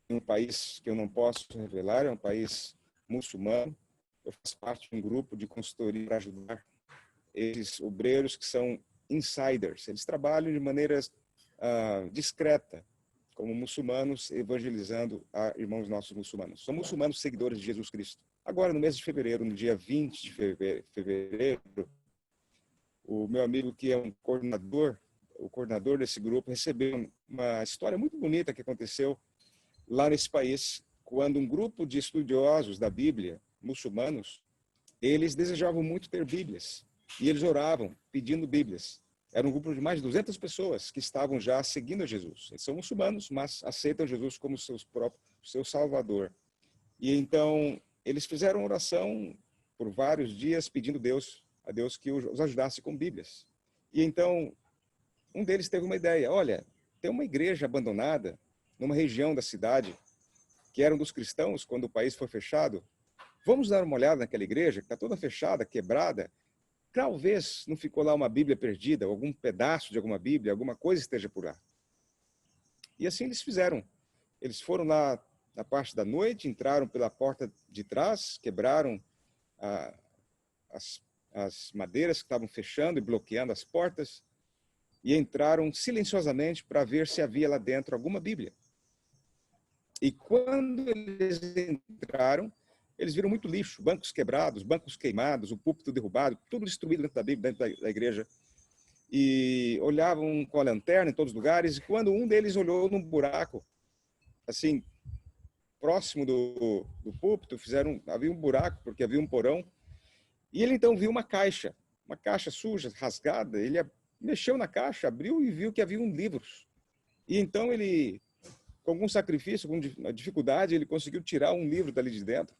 em um país que eu não posso revelar, é um país muçulmano. Eu faço parte de um grupo de consultoria para ajudar esses obreiros que são insiders. Eles trabalham de maneira discreta, como muçulmanos, evangelizando a irmãos nossos muçulmanos. São muçulmanos seguidores de Jesus Cristo. Agora, no mês de fevereiro, no dia 20 de fevereiro, o meu amigo, que é o coordenador desse grupo, recebeu uma história muito bonita que aconteceu lá nesse país, quando um grupo de estudiosos da Bíblia, muçulmanos, eles desejavam muito ter Bíblias. E eles oravam, pedindo Bíblias. Era um grupo de mais de 200 pessoas que estavam já seguindo a Jesus. Eles são muçulmanos, mas aceitam Jesus como seu Salvador. E então, eles fizeram oração por vários dias, pedindo a Deus que os ajudasse com Bíblias. E então, um deles teve uma ideia. Olha, tem uma igreja abandonada numa região da cidade, que era um dos cristãos quando o país foi fechado. Vamos dar uma olhada naquela igreja, que está toda fechada, quebrada. Talvez não ficou lá uma Bíblia perdida, algum pedaço de alguma Bíblia, alguma coisa esteja por lá. E assim eles fizeram. Eles foram lá na parte da noite, entraram pela porta de trás, quebraram as madeiras que estavam fechando e bloqueando as portas, e entraram silenciosamente para ver se havia lá dentro alguma Bíblia. E quando eles entraram, eles viram muito lixo, bancos quebrados, bancos queimados, o púlpito derrubado, tudo destruído dentro da Bíblia, dentro da igreja. E olhavam com a lanterna em todos os lugares, e quando um deles olhou num buraco, assim, próximo do púlpito, havia um buraco, porque havia um porão, e ele então viu uma caixa suja, rasgada. Ele mexeu na caixa, abriu e viu que havia livros. E então ele, com algum sacrifício, com dificuldade, ele conseguiu tirar um livro dali de dentro.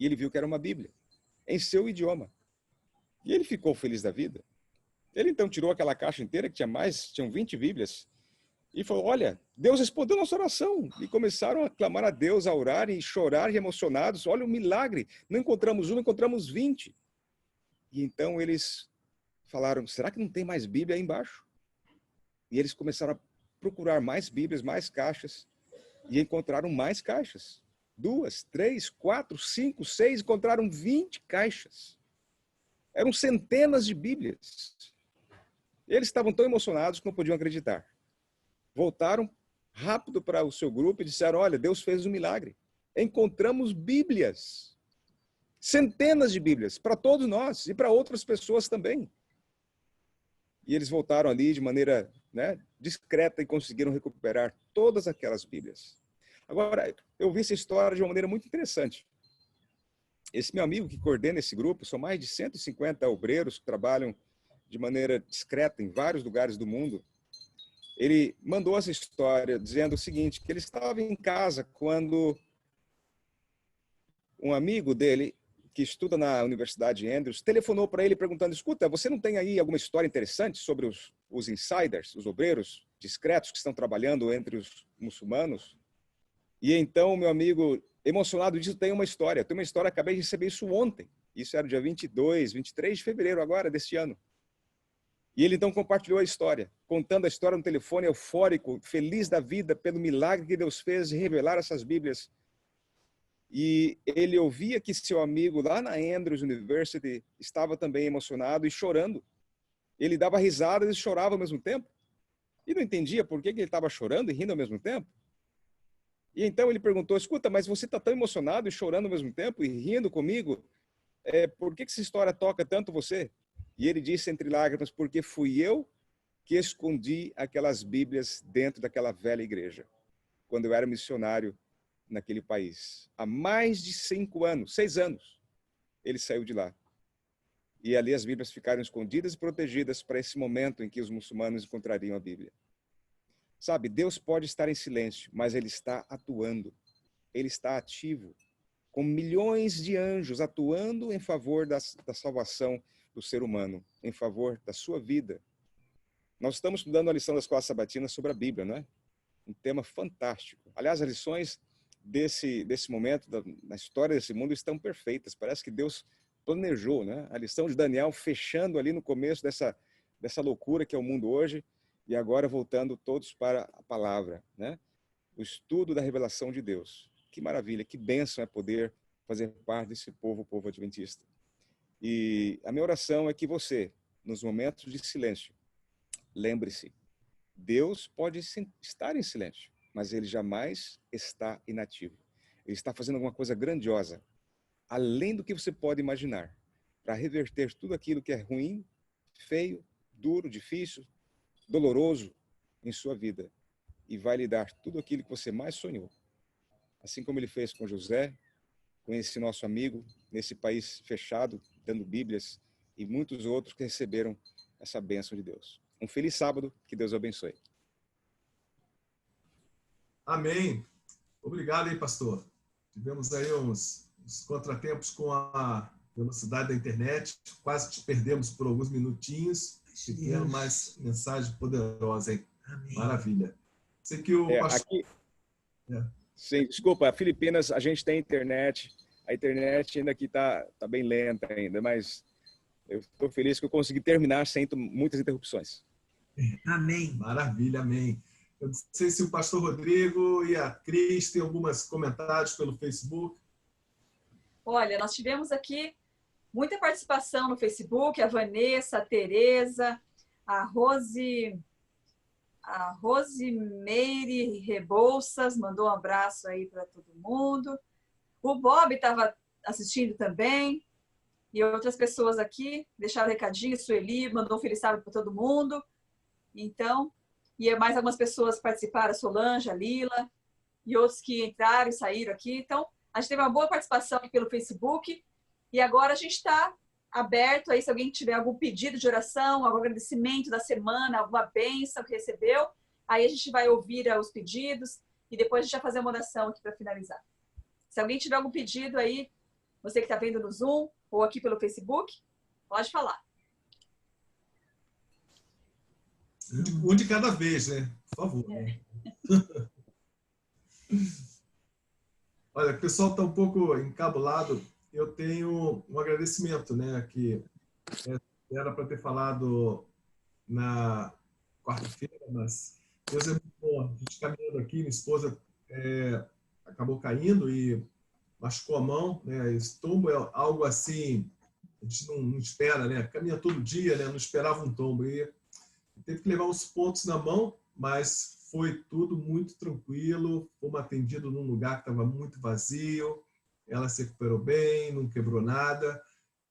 E ele viu que era uma Bíblia, em seu idioma. E ele ficou feliz da vida. Ele então tirou aquela caixa inteira, que tinham 20 Bíblias, e falou: olha, Deus respondeu nossa oração. E começaram a clamar a Deus, a orar e chorar emocionados. Olha o milagre, não encontramos uma, encontramos 20. E então eles falaram: será que não tem mais Bíblia aí embaixo? E eles começaram a procurar mais Bíblias, mais caixas, e encontraram mais caixas. 2, 3, 4, 5, 6, encontraram 20 caixas. Eram centenas de Bíblias. Eles estavam tão emocionados que não podiam acreditar. Voltaram rápido para o seu grupo e disseram: olha, Deus fez um milagre. Encontramos Bíblias. Centenas de Bíblias, para todos nós e para outras pessoas também. E eles voltaram ali de maneira discreta e conseguiram recuperar todas aquelas Bíblias. Agora, eu vi essa história de uma maneira muito interessante. Esse meu amigo que coordena esse grupo, são mais de 150 obreiros que trabalham de maneira discreta em vários lugares do mundo. Ele mandou essa história dizendo o seguinte, que ele estava em casa quando um amigo dele, que estuda na Universidade Andrews, telefonou para ele perguntando: escuta, você não tem aí alguma história interessante sobre os insiders, os obreiros discretos que estão trabalhando entre os muçulmanos? E então o meu amigo, emocionado, disse: tem uma história, acabei de receber isso ontem. Isso era dia 23 de fevereiro agora, deste ano. E ele então compartilhou a história, contando a história no telefone, eufórico, feliz da vida pelo milagre que Deus fez de revelar essas Bíblias. E ele ouvia que seu amigo lá na Andrews University estava também emocionado e chorando. Ele dava risada e chorava ao mesmo tempo. E não entendia por que ele estava chorando e rindo ao mesmo tempo. E então ele perguntou: escuta, mas você está tão emocionado e chorando ao mesmo tempo e rindo comigo? Por que essa história toca tanto você? E ele disse entre lágrimas: porque fui eu que escondi aquelas Bíblias dentro daquela velha igreja, quando eu era missionário naquele país. Há mais de 6 anos, ele saiu de lá. E ali as Bíblias ficaram escondidas e protegidas para esse momento em que os muçulmanos encontrariam a Bíblia. Sabe, Deus pode estar em silêncio, mas Ele está atuando. Ele está ativo, com milhões de anjos atuando em favor da salvação do ser humano, em favor da sua vida. Nós estamos estudando a lição da Escola Sabatina sobre a Bíblia, não é? Um tema fantástico. Aliás, as lições desse momento, na história desse mundo, estão perfeitas. Parece que Deus planejou, né? A lição de Daniel fechando ali no começo dessa loucura que é o mundo hoje, e agora voltando todos para a palavra, né? O estudo da revelação de Deus. Que maravilha, que bênção é poder fazer parte desse povo, o povo adventista. E a minha oração é que você, nos momentos de silêncio, lembre-se, Deus pode estar em silêncio, mas ele jamais está inativo. Ele está fazendo alguma coisa grandiosa, além do que você pode imaginar, para reverter tudo aquilo que é ruim, feio, duro, difícil, doloroso em sua vida. E vai lhe dar tudo aquilo que você mais sonhou. Assim como ele fez com José, com esse nosso amigo, nesse país fechado, dando Bíblias, e muitos outros que receberam essa bênção de Deus. Um feliz sábado, que Deus abençoe. Amém. Obrigado aí, pastor. Tivemos aí uns contratempos com a velocidade da internet, quase te perdemos por alguns minutinhos, pequeno, mas mensagem poderosa, hein? Amém. Maravilha. Sei que o pastor... Sim, desculpa, Filipinas, a gente tem internet, a internet ainda aqui tá bem lenta ainda, mas eu estou feliz que eu consegui terminar sem muitas interrupções. Amém. Maravilha, amém. Eu não sei se o pastor Rodrigo e a Cris têm alguns comentários pelo Facebook. Olha, nós tivemos aqui muita participação no Facebook, a Vanessa, a Tereza, a Rosimeire Rebouças mandou um abraço aí para todo mundo. O Bob estava assistindo também. E outras pessoas aqui deixaram recadinho. Sueli mandou um feliz sábado para todo mundo. Então, e mais algumas pessoas participaram, a Solange, a Lila, e outros que entraram e saíram aqui. Então, a gente teve uma boa participação aqui pelo Facebook. E agora a gente está aberto aí, se alguém tiver algum pedido de oração, algum agradecimento da semana, alguma bênção que recebeu, aí a gente vai ouvir os pedidos e depois a gente vai fazer uma oração aqui para finalizar. Se alguém tiver algum pedido aí, você que está vendo no Zoom ou aqui pelo Facebook, pode falar. Um de cada vez, né? Por favor. Olha, o pessoal está um pouco encabulado. Eu tenho um agradecimento, né? Que era para ter falado na quarta-feira, mas Deus é muito bom. A gente caminhando aqui, minha esposa acabou caindo e machucou a mão, né? Esse tombo é algo assim, a gente não espera, né? Caminha todo dia, né? Não esperava um tombo. E teve que levar uns pontos na mão, mas foi tudo muito tranquilo. Fomos atendidos num lugar que estava muito vazio. Ela se recuperou bem, não quebrou nada.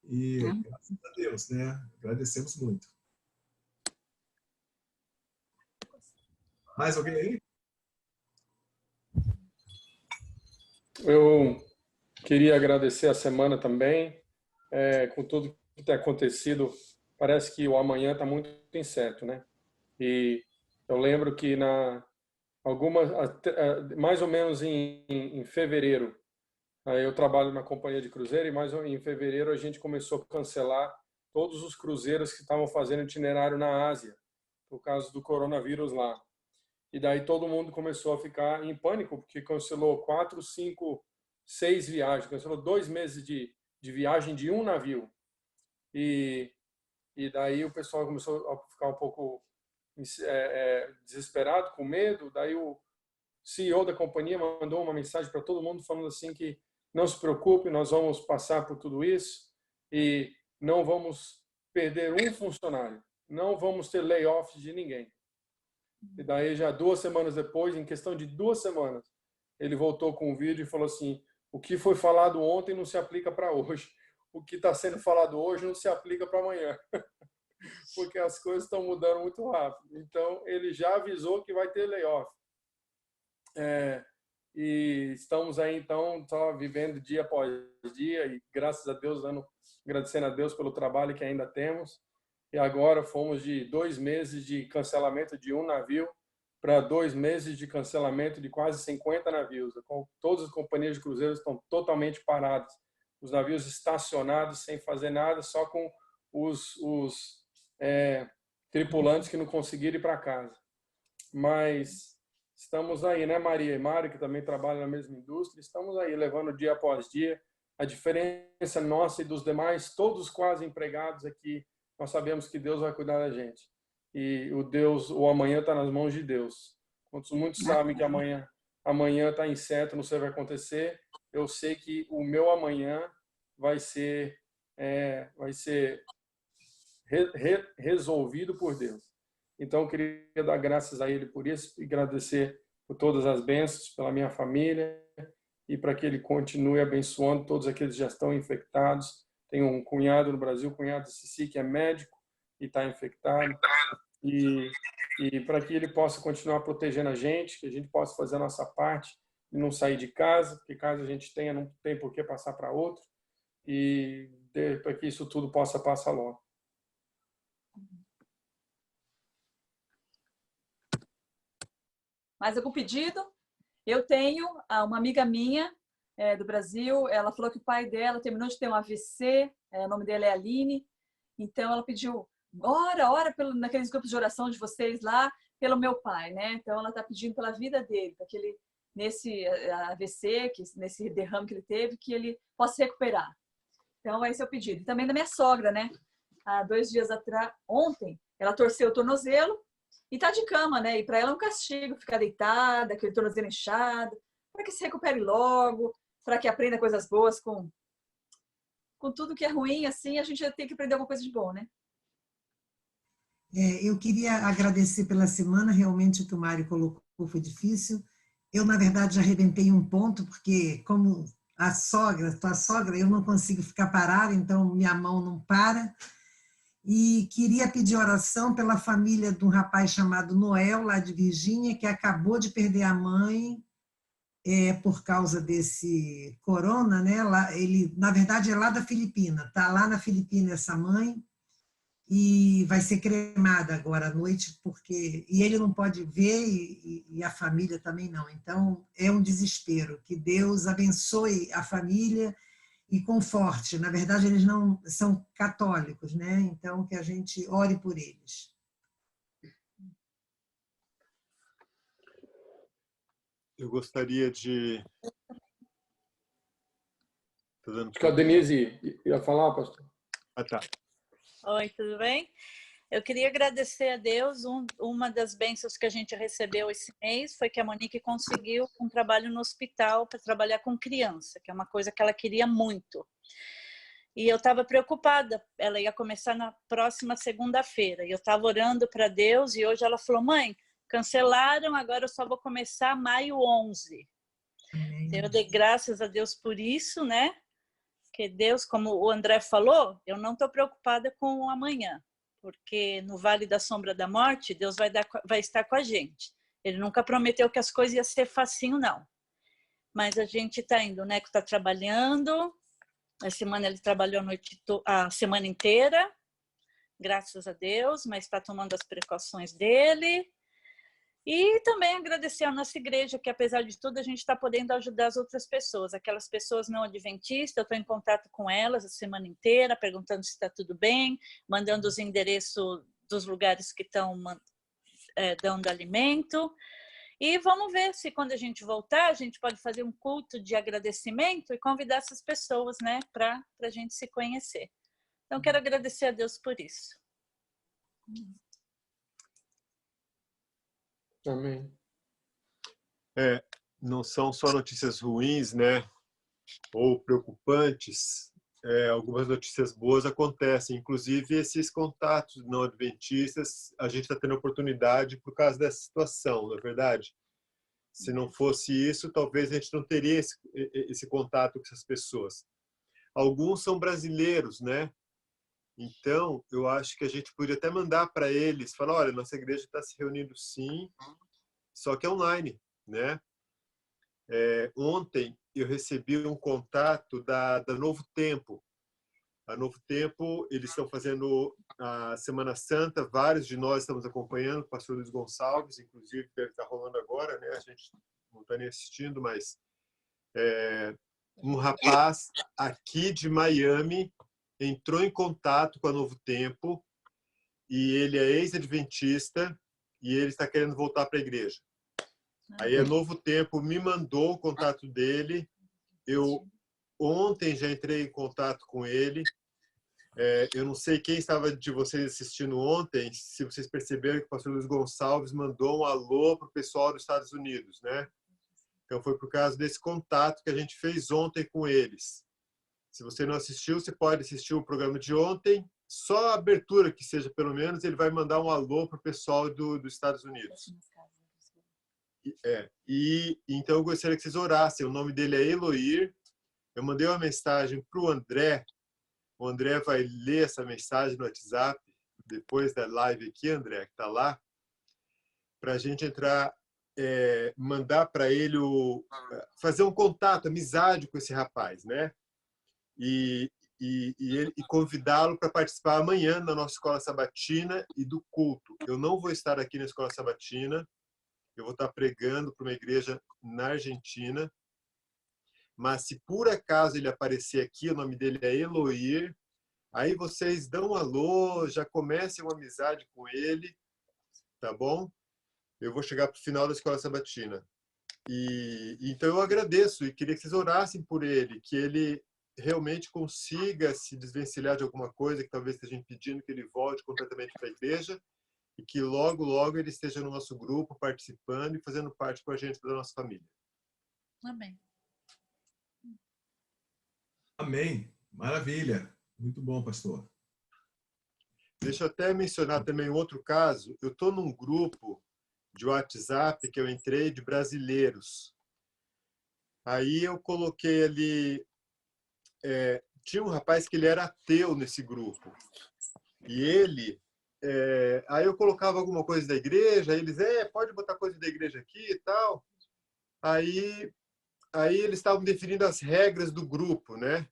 E graças a Deus, né? Agradecemos muito. Mais alguém aí? Eu queria agradecer a semana também, com tudo que tem acontecido. Parece que o amanhã está muito incerto, né? E eu lembro que mais ou menos em fevereiro, eu trabalho na companhia de cruzeiro e mais em fevereiro a gente começou a cancelar todos os cruzeiros que estavam fazendo itinerário na Ásia, por causa do coronavírus lá. E daí todo mundo começou a ficar em pânico, porque cancelou 4, 5, 6 viagens, cancelou 2 meses de viagem de um navio. E daí o pessoal começou a ficar um pouco desesperado, com medo. Daí o CEO da companhia mandou uma mensagem para todo mundo falando assim que não se preocupe, nós vamos passar por tudo isso e não vamos perder um funcionário, não vamos ter layoff de ninguém. E daí já 2 semanas depois, em questão de 2 semanas, ele voltou com um vídeo e falou assim: o que foi falado ontem não se aplica para hoje, o que está sendo falado hoje não se aplica para amanhã, porque as coisas estão mudando muito rápido. Então ele já avisou que vai ter layoff. E estamos aí então só vivendo dia após dia e graças a Deus, agradecendo a Deus pelo trabalho que ainda temos. E agora fomos de 2 meses de cancelamento de um navio para 2 meses de cancelamento de quase 50 navios. Todas as companhias de cruzeiros estão totalmente paradas, os navios estacionados sem fazer nada, só com os tripulantes que não conseguiram ir para casa. Mas estamos aí, né, Maria e Mário, que também trabalham na mesma indústria, estamos aí levando dia após dia, A diferença nossa e dos demais, todos quase empregados aqui, nós sabemos que Deus vai cuidar da gente. E o amanhã está nas mãos de Deus. Muitos sabem que amanhã está incerto, não sei o que vai acontecer. Eu sei que o meu amanhã vai ser resolvido por Deus. Então, eu queria dar graças a Ele por isso e agradecer por todas as bênçãos, pela minha família e para que Ele continue abençoando todos aqueles que já estão infectados. Tenho um cunhado no Brasil, o cunhado Cici, que é médico e está infectado. E para que Ele possa continuar protegendo a gente, que a gente possa fazer a nossa parte e não sair de casa, porque caso a gente tenha, não tem por que passar para outro. E para que isso tudo possa passar logo. Mais algum pedido? Eu tenho uma amiga minha do Brasil, ela falou que o pai dela terminou de ter um AVC, o nome dela é Aline, então ela pediu, ora naqueles grupos de oração de vocês lá, pelo meu pai, né? Então ela está pedindo pela vida dele, para que ele, nesse AVC, nesse derrame que ele teve, que ele possa se recuperar. Então esse é o pedido. E também da minha sogra, né? Há 2 dias atrás, ontem, ela torceu o tornozelo, e tá de cama, né? E para ela é um castigo ficar deitada, aquele tornozelo inchado, para que se recupere logo, para que aprenda coisas boas com tudo que é ruim, assim, a gente tem que aprender alguma coisa de bom, né? Eu queria agradecer pela semana, realmente o que o Mário colocou foi difícil. Eu, na verdade, já arrebentei um ponto, porque como tua sogra, eu não consigo ficar parada, então minha mão não para. E queria pedir oração pela família de um rapaz chamado Noel, lá de Virgínia, que acabou de perder a mãe por causa desse corona, né? Ele, na verdade, é lá da Filipina, está lá na Filipina essa mãe, e vai ser cremada agora à noite, e ele não pode ver, e a família também não. Então, é um desespero. Que Deus abençoe a família e conforte. Na verdade, eles não são católicos, né? Então, que a gente ore por eles. Eu gostaria de... Acho que a Denise ia falar, pastor. Ah, tá. Oi, tudo bem? Eu queria agradecer a Deus. Uma das bênçãos que a gente recebeu esse mês foi que a Monique conseguiu um trabalho no hospital para trabalhar com criança, que é uma coisa que ela queria muito. E eu estava preocupada, ela ia começar na próxima segunda-feira, e eu estava orando para Deus, e hoje ela falou, mãe, cancelaram, agora eu só vou começar maio 11. Então, eu dei graças a Deus por isso, né? Porque Deus, como o André falou, eu não estou preocupada com o amanhã, porque no Vale da Sombra da Morte, Deus vai estar com a gente. Ele nunca prometeu que as coisas iam ser facinho, não. Mas a gente está indo, o Neco está trabalhando, a semana ele trabalhou a semana inteira, graças a Deus, mas está tomando as precauções dele. E também agradecer à nossa igreja, que apesar de tudo, a gente está podendo ajudar as outras pessoas. Aquelas pessoas não adventistas, eu estou em contato com elas a semana inteira, perguntando se está tudo bem, mandando os endereços dos lugares que estão dando alimento. E vamos ver se quando a gente voltar, a gente pode fazer um culto de agradecimento e convidar essas pessoas, né, para a gente se conhecer. Então, quero agradecer a Deus por isso. Amém. Não são só notícias ruins, né? Ou preocupantes. Algumas notícias boas acontecem. Inclusive, esses contatos não adventistas, a gente está tendo oportunidade por causa dessa situação, não é verdade? Se não fosse isso, talvez a gente não teria esse contato com essas pessoas. Alguns são brasileiros, né? Então, eu acho que a gente podia até mandar para eles, falar, olha, nossa igreja está se reunindo sim, só que é online, né? Ontem eu recebi um contato da Novo Tempo. A Novo Tempo, eles estão fazendo a Semana Santa, vários de nós estamos acompanhando, o pastor Luiz Gonçalves, inclusive, deve estar rolando agora, né? A gente não está nem assistindo, mas um rapaz aqui de Miami entrou em contato com a Novo Tempo e ele é ex-adventista e ele está querendo voltar para a igreja. Aí a Novo Tempo me mandou o contato dele, eu ontem já entrei em contato com ele. Eu não sei quem estava de vocês assistindo ontem, se vocês perceberam que o pastor Luiz Gonçalves mandou um alô para o pessoal dos Estados Unidos, né? Então foi por causa desse contato que a gente fez ontem com eles. Se você não assistiu, você pode assistir o programa de ontem. Só a abertura, que seja pelo menos, ele vai mandar um alô para o pessoal dos Estados Unidos. Então eu gostaria que vocês orassem. O nome dele é Eloir. Eu mandei uma mensagem para o André. O André vai ler essa mensagem no WhatsApp depois da live aqui, André, que está lá, para a gente entrar, mandar para ele fazer um contato, amizade com esse rapaz, né? E convidá-lo para participar amanhã na nossa escola sabatina e do culto. Eu não vou estar aqui na escola sabatina, eu vou estar pregando para uma igreja na Argentina. Mas se por acaso ele aparecer aqui, o nome dele é Eloir, aí vocês dão um alô, já comecem uma amizade com ele, tá bom? Eu vou chegar para o final da escola sabatina. Então eu agradeço e queria que vocês orassem por ele, que ele realmente consiga se desvencilhar de alguma coisa que talvez esteja impedindo que ele volte completamente para a igreja e que logo, logo ele esteja no nosso grupo, participando e fazendo parte com a gente da nossa família. Amém. Amém. Maravilha. Muito bom, pastor. Deixa eu até mencionar também um outro caso. Eu estou num grupo de WhatsApp que eu entrei de brasileiros. Aí eu coloquei ali... tinha um rapaz que ele era ateu nesse grupo. E ele... aí eu colocava alguma coisa da igreja, aí eles, pode botar coisa da igreja aqui e tal. Aí eles estavam definindo as regras do grupo, né?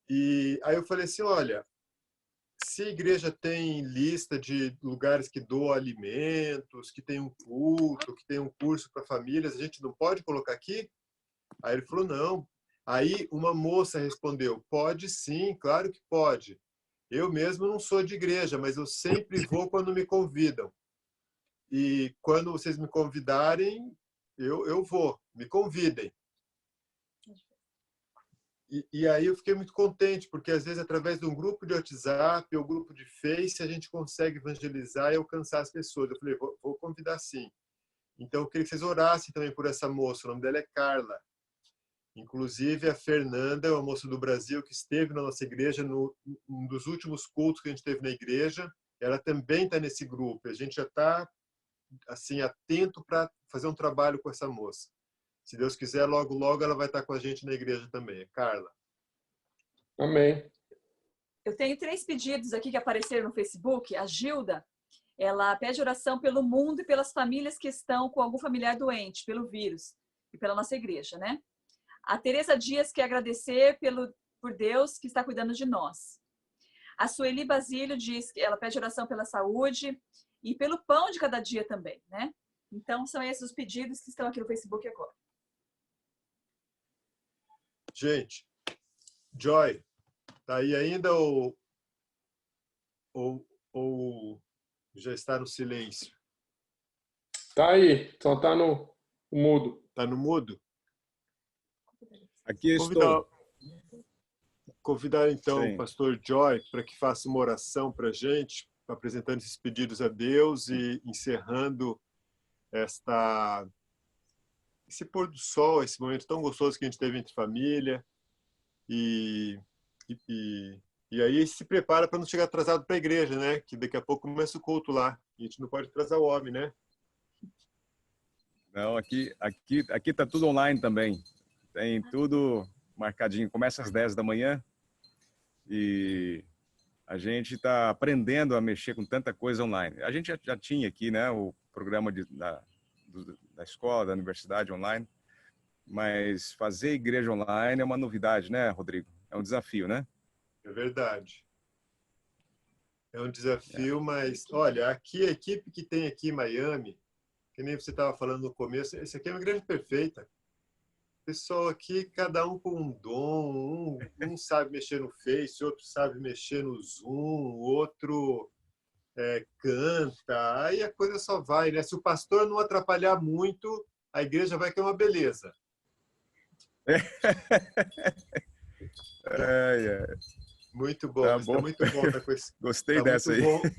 E aí eu falei assim, olha, se a igreja tem lista de lugares que doam alimentos, que tem um culto, que tem um curso para famílias, a gente não pode colocar aqui? Aí ele falou, não. Aí uma moça respondeu, pode sim, claro que pode. Eu mesmo não sou de igreja, mas eu sempre vou quando me convidam. E quando vocês me convidarem, eu vou, me convidem. E aí eu fiquei muito contente, porque às vezes através de um grupo de WhatsApp ou grupo de Face, a gente consegue evangelizar e alcançar as pessoas. Eu falei, vou convidar sim. Então eu queria que vocês orassem também por essa moça, o nome dela é Carla. Inclusive a Fernanda, uma moça do Brasil que esteve na nossa igreja, num dos últimos cultos que a gente teve na igreja, ela também está nesse grupo. A gente já está assim, atento para fazer um trabalho com essa moça. Se Deus quiser, logo, logo ela vai estar com a gente na igreja também. Carla. Amém. Eu tenho 3 pedidos aqui que apareceram no Facebook. A Gilda, ela pede oração pelo mundo e pelas famílias que estão com algum familiar doente pelo vírus e pela nossa igreja, né? A Tereza Dias quer agradecer por Deus que está cuidando de nós. A Sueli Basílio diz que ela pede oração pela saúde e pelo pão de cada dia também, né? Então, são esses os pedidos que estão aqui no Facebook agora. Gente, Joy, tá aí ainda ou já está no silêncio? Tá aí, só tá no mudo. Tá no mudo? Aqui estou. Convidar então Sim. o pastor Joy para que faça uma oração para a gente, apresentando esses pedidos a Deus e encerrando esse pôr do sol, esse momento tão gostoso que a gente teve entre família. E aí se prepara para não chegar atrasado para a igreja, né? Que daqui a pouco começa o culto lá. A gente não pode atrasar o homem, né? Não, aqui tá tudo online também. Tem tudo marcadinho. Começa às 10 da manhã e a gente está aprendendo a mexer com tanta coisa online. A gente já tinha aqui, né, o programa da escola, da universidade online, mas fazer igreja online é uma novidade, né, Rodrigo? É um desafio, né? É verdade. É um desafio, mas, olha, aqui a equipe que tem aqui em Miami, que nem você estava falando no começo, esse aqui é uma igreja perfeita. Pessoal aqui, cada um com um dom, um sabe mexer no Face, outro sabe mexer no Zoom, o outro canta, aí a coisa só vai, né? Se o pastor não atrapalhar muito, a igreja vai ter uma beleza. Muito bom, Tá mas tá bom. muito bom tá com esse. Gostei Tá dessa aí. muito bom.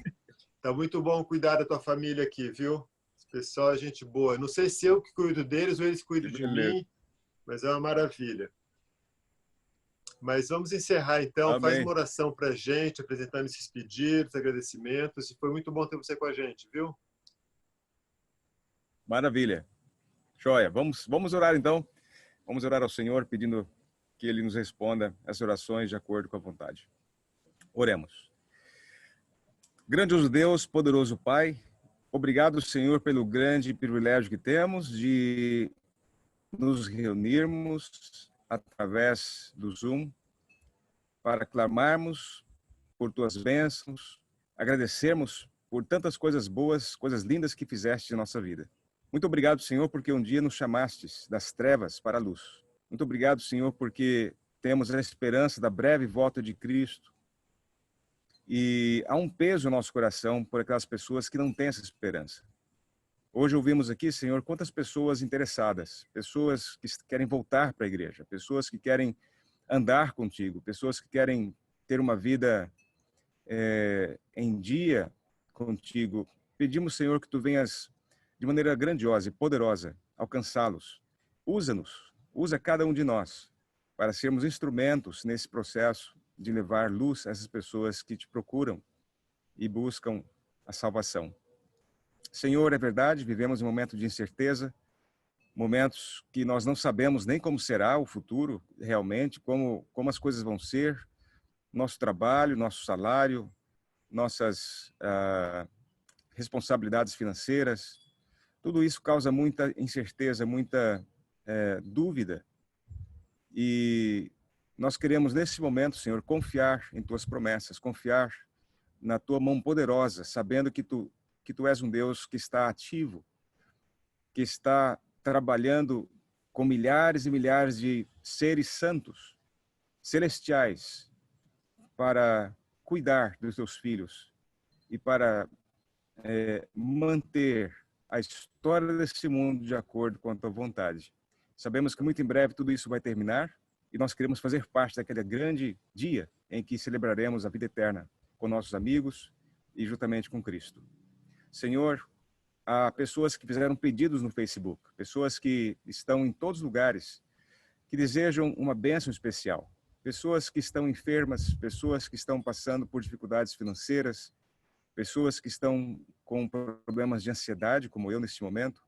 Tá muito bom cuidar da tua família aqui, viu? Esse pessoal é gente boa. Não sei se eu que cuido deles ou eles cuidam de Beleza. mim, mas é uma maravilha. Mas vamos encerrar então. Faz Amém. uma oração para a gente, apresentando esses pedidos, agradecimentos. E foi muito bom ter você com a gente, viu? Maravilha. Joia. Vamos orar então. Vamos orar ao Senhor pedindo que Ele nos responda as orações de acordo com a vontade. Oremos. Grandioso Deus, poderoso Pai, obrigado, Senhor, pelo grande privilégio que temos de nos reunirmos através do Zoom para clamarmos por Tuas bênçãos, agradecermos por tantas coisas boas, coisas lindas que fizeste em nossa vida. Muito obrigado, Senhor, porque um dia nos chamastes das trevas para a luz. Muito obrigado, Senhor, porque temos a esperança da breve volta de Cristo. E há um peso no nosso coração por aquelas pessoas que não têm essa esperança. Hoje ouvimos aqui, Senhor, quantas pessoas interessadas, pessoas que querem voltar para a igreja, pessoas que querem andar contigo, pessoas que querem ter uma vida em dia contigo. Pedimos, Senhor, que Tu venhas de maneira grandiosa e poderosa alcançá-los. Usa-nos, usa cada um de nós para sermos instrumentos nesse processo de levar luz a essas pessoas que Te procuram e buscam a salvação. Senhor, é verdade, vivemos um momento de incerteza, momentos que nós não sabemos nem como será o futuro realmente, como as coisas vão ser, nosso trabalho, nosso salário, nossas responsabilidades financeiras, tudo isso causa muita incerteza, muita dúvida. E nós queremos, nesse momento, Senhor, confiar em Tuas promessas, confiar na Tua mão poderosa, sabendo que Tu és um Deus que está ativo, que está trabalhando com milhares e milhares de seres santos, celestiais, para cuidar dos Teus filhos e para manter a história desse mundo de acordo com a Tua vontade. Sabemos que muito em breve tudo isso vai terminar e nós queremos fazer parte daquele grande dia em que celebraremos a vida eterna com nossos amigos e juntamente com Cristo. Senhor, há pessoas que fizeram pedidos no Facebook, pessoas que estão em todos os lugares, que desejam uma bênção especial, pessoas que estão enfermas, pessoas que estão passando por dificuldades financeiras, pessoas que estão com problemas de ansiedade, como eu neste momento,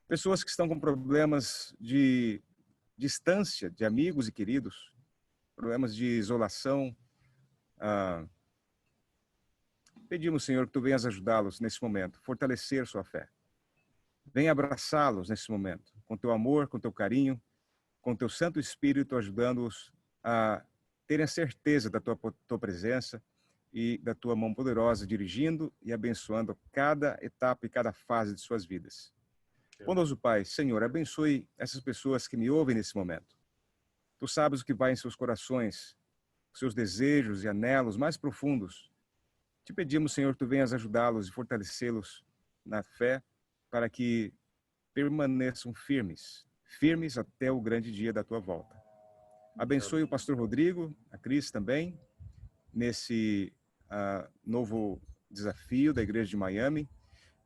pessoas que estão com problemas de distância de amigos e queridos, problemas de isolação. Pedimos, Senhor, que Tu venhas ajudá-los nesse momento, fortalecer sua fé. Venha abraçá-los nesse momento, com Teu amor, com Teu carinho, com Teu Santo Espírito, ajudando-os a terem a certeza da Tua presença e da Tua mão poderosa, dirigindo e abençoando cada etapa e cada fase de suas vidas. Bondoso Pai, Senhor, abençoe essas pessoas que me ouvem nesse momento. Tu sabes o que vai em seus corações, seus desejos e anelos mais profundos. Te pedimos, Senhor, que Tu venhas ajudá-los e fortalecê-los na fé para que permaneçam firmes até o grande dia da Tua volta. Abençoe o pastor Rodrigo, a Cris também, nesse novo desafio da Igreja de Miami.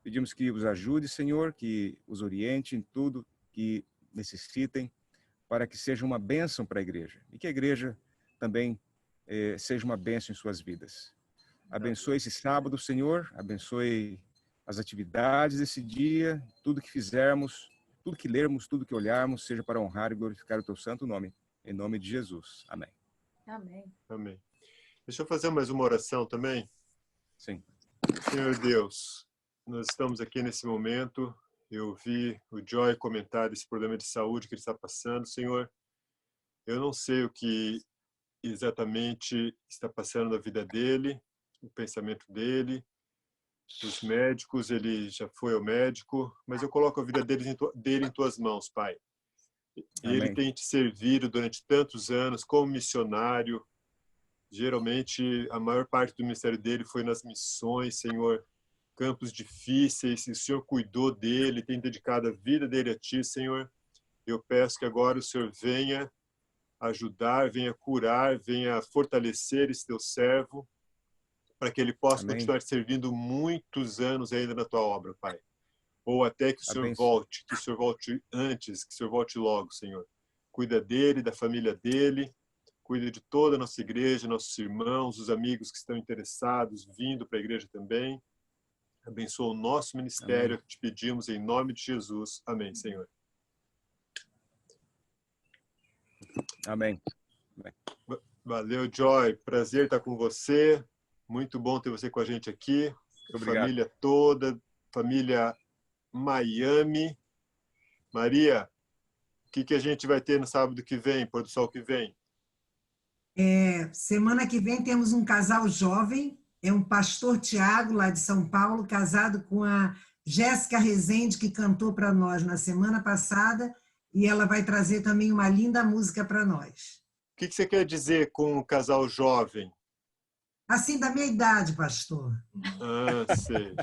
Pedimos que os ajude, Senhor, que os oriente em tudo que necessitem, para que seja uma bênção para a igreja. E que a igreja também seja uma bênção em suas vidas. Abençoe esse sábado, Senhor. Abençoe as atividades desse dia, tudo que fizermos, tudo que lermos, tudo que olharmos, seja para honrar e glorificar o Teu santo nome. Em nome de Jesus. Amém. Amém. Amém. Deixa eu fazer mais uma oração também. Sim. Senhor Deus, nós estamos aqui nesse momento. Eu vi o Joy comentar esse problema de saúde que ele está passando. Senhor, eu não sei o que exatamente está passando na vida dele, o pensamento dele, os médicos, ele já foi ao médico, mas eu coloco a vida dele em Tuas mãos, Pai. E ele tem te servido durante tantos anos como missionário. Geralmente, a maior parte do ministério dele foi nas missões, Senhor, campos difíceis, e o Senhor cuidou dele, tem dedicado a vida dele a Ti, Senhor. Eu peço que agora o Senhor venha ajudar, venha curar, venha fortalecer esse teu servo, para que ele possa Amém. continuar servindo muitos anos ainda na tua obra, Pai. Ou até que o Senhor volte, que o Senhor volte antes, que o Senhor volte logo, Senhor. Cuida dele, da família dele, cuida de toda a nossa igreja, nossos irmãos, os amigos que estão interessados, vindo para a igreja também. Abençoa o nosso ministério, que te pedimos em nome de Jesus. Amém, Senhor. Amém. Valeu, Joy. Prazer estar com você. Muito bom ter você com a gente aqui. Obrigado. Família toda, família Miami. Maria, o que a gente vai ter no sábado que vem, pôr do sol que vem? Semana que vem temos um casal jovem, é um pastor Tiago, lá de São Paulo, casado com a Jéssica Rezende, que cantou para nós na semana passada, e ela vai trazer também uma linda música para nós. O que você quer dizer com um casal jovem? Assim, da minha idade, pastor. Ah, sei.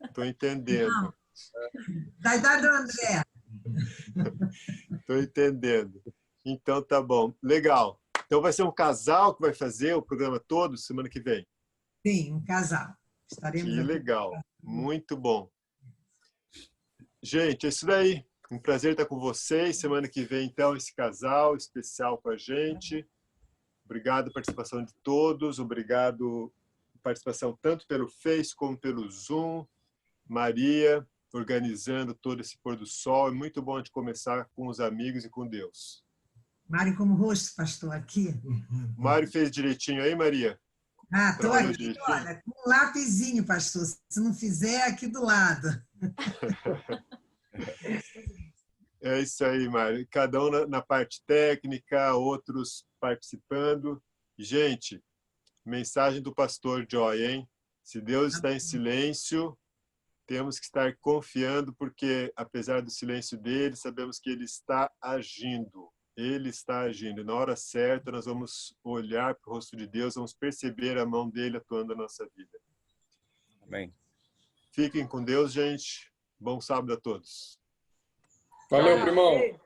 Estou entendendo. Não. Da idade do André. Estou entendendo. Então, tá bom. Legal. Então, vai ser um casal que vai fazer o programa todo semana que vem? Sim, um casal. Estaremos que legal. Muito bom. Gente, é isso daí. Um prazer estar com vocês. Semana que vem, então, esse casal especial com a gente. Obrigado pela participação de todos. Obrigado pela participação tanto pelo Face como pelo Zoom. Maria, organizando todo esse pôr do sol. É muito bom a gente começar com os amigos e com Deus. Mário como rosto, pastor, aqui. Mário fez direitinho aí, Maria? Estou aqui, olha, com um lapisinho, pastor. Se não fizer, aqui do lado. É isso aí, Mário. Cada um na parte técnica, outros participando. Gente, mensagem do pastor Joy, hein? Se Deus está em silêncio, temos que estar confiando, porque apesar do silêncio dele, sabemos que ele está agindo. Ele está agindo. E na hora certa, nós vamos olhar para o rosto de Deus, vamos perceber a mão dele atuando na nossa vida. Amém. Fiquem com Deus, gente. Bom sábado a todos. Valeu, primão.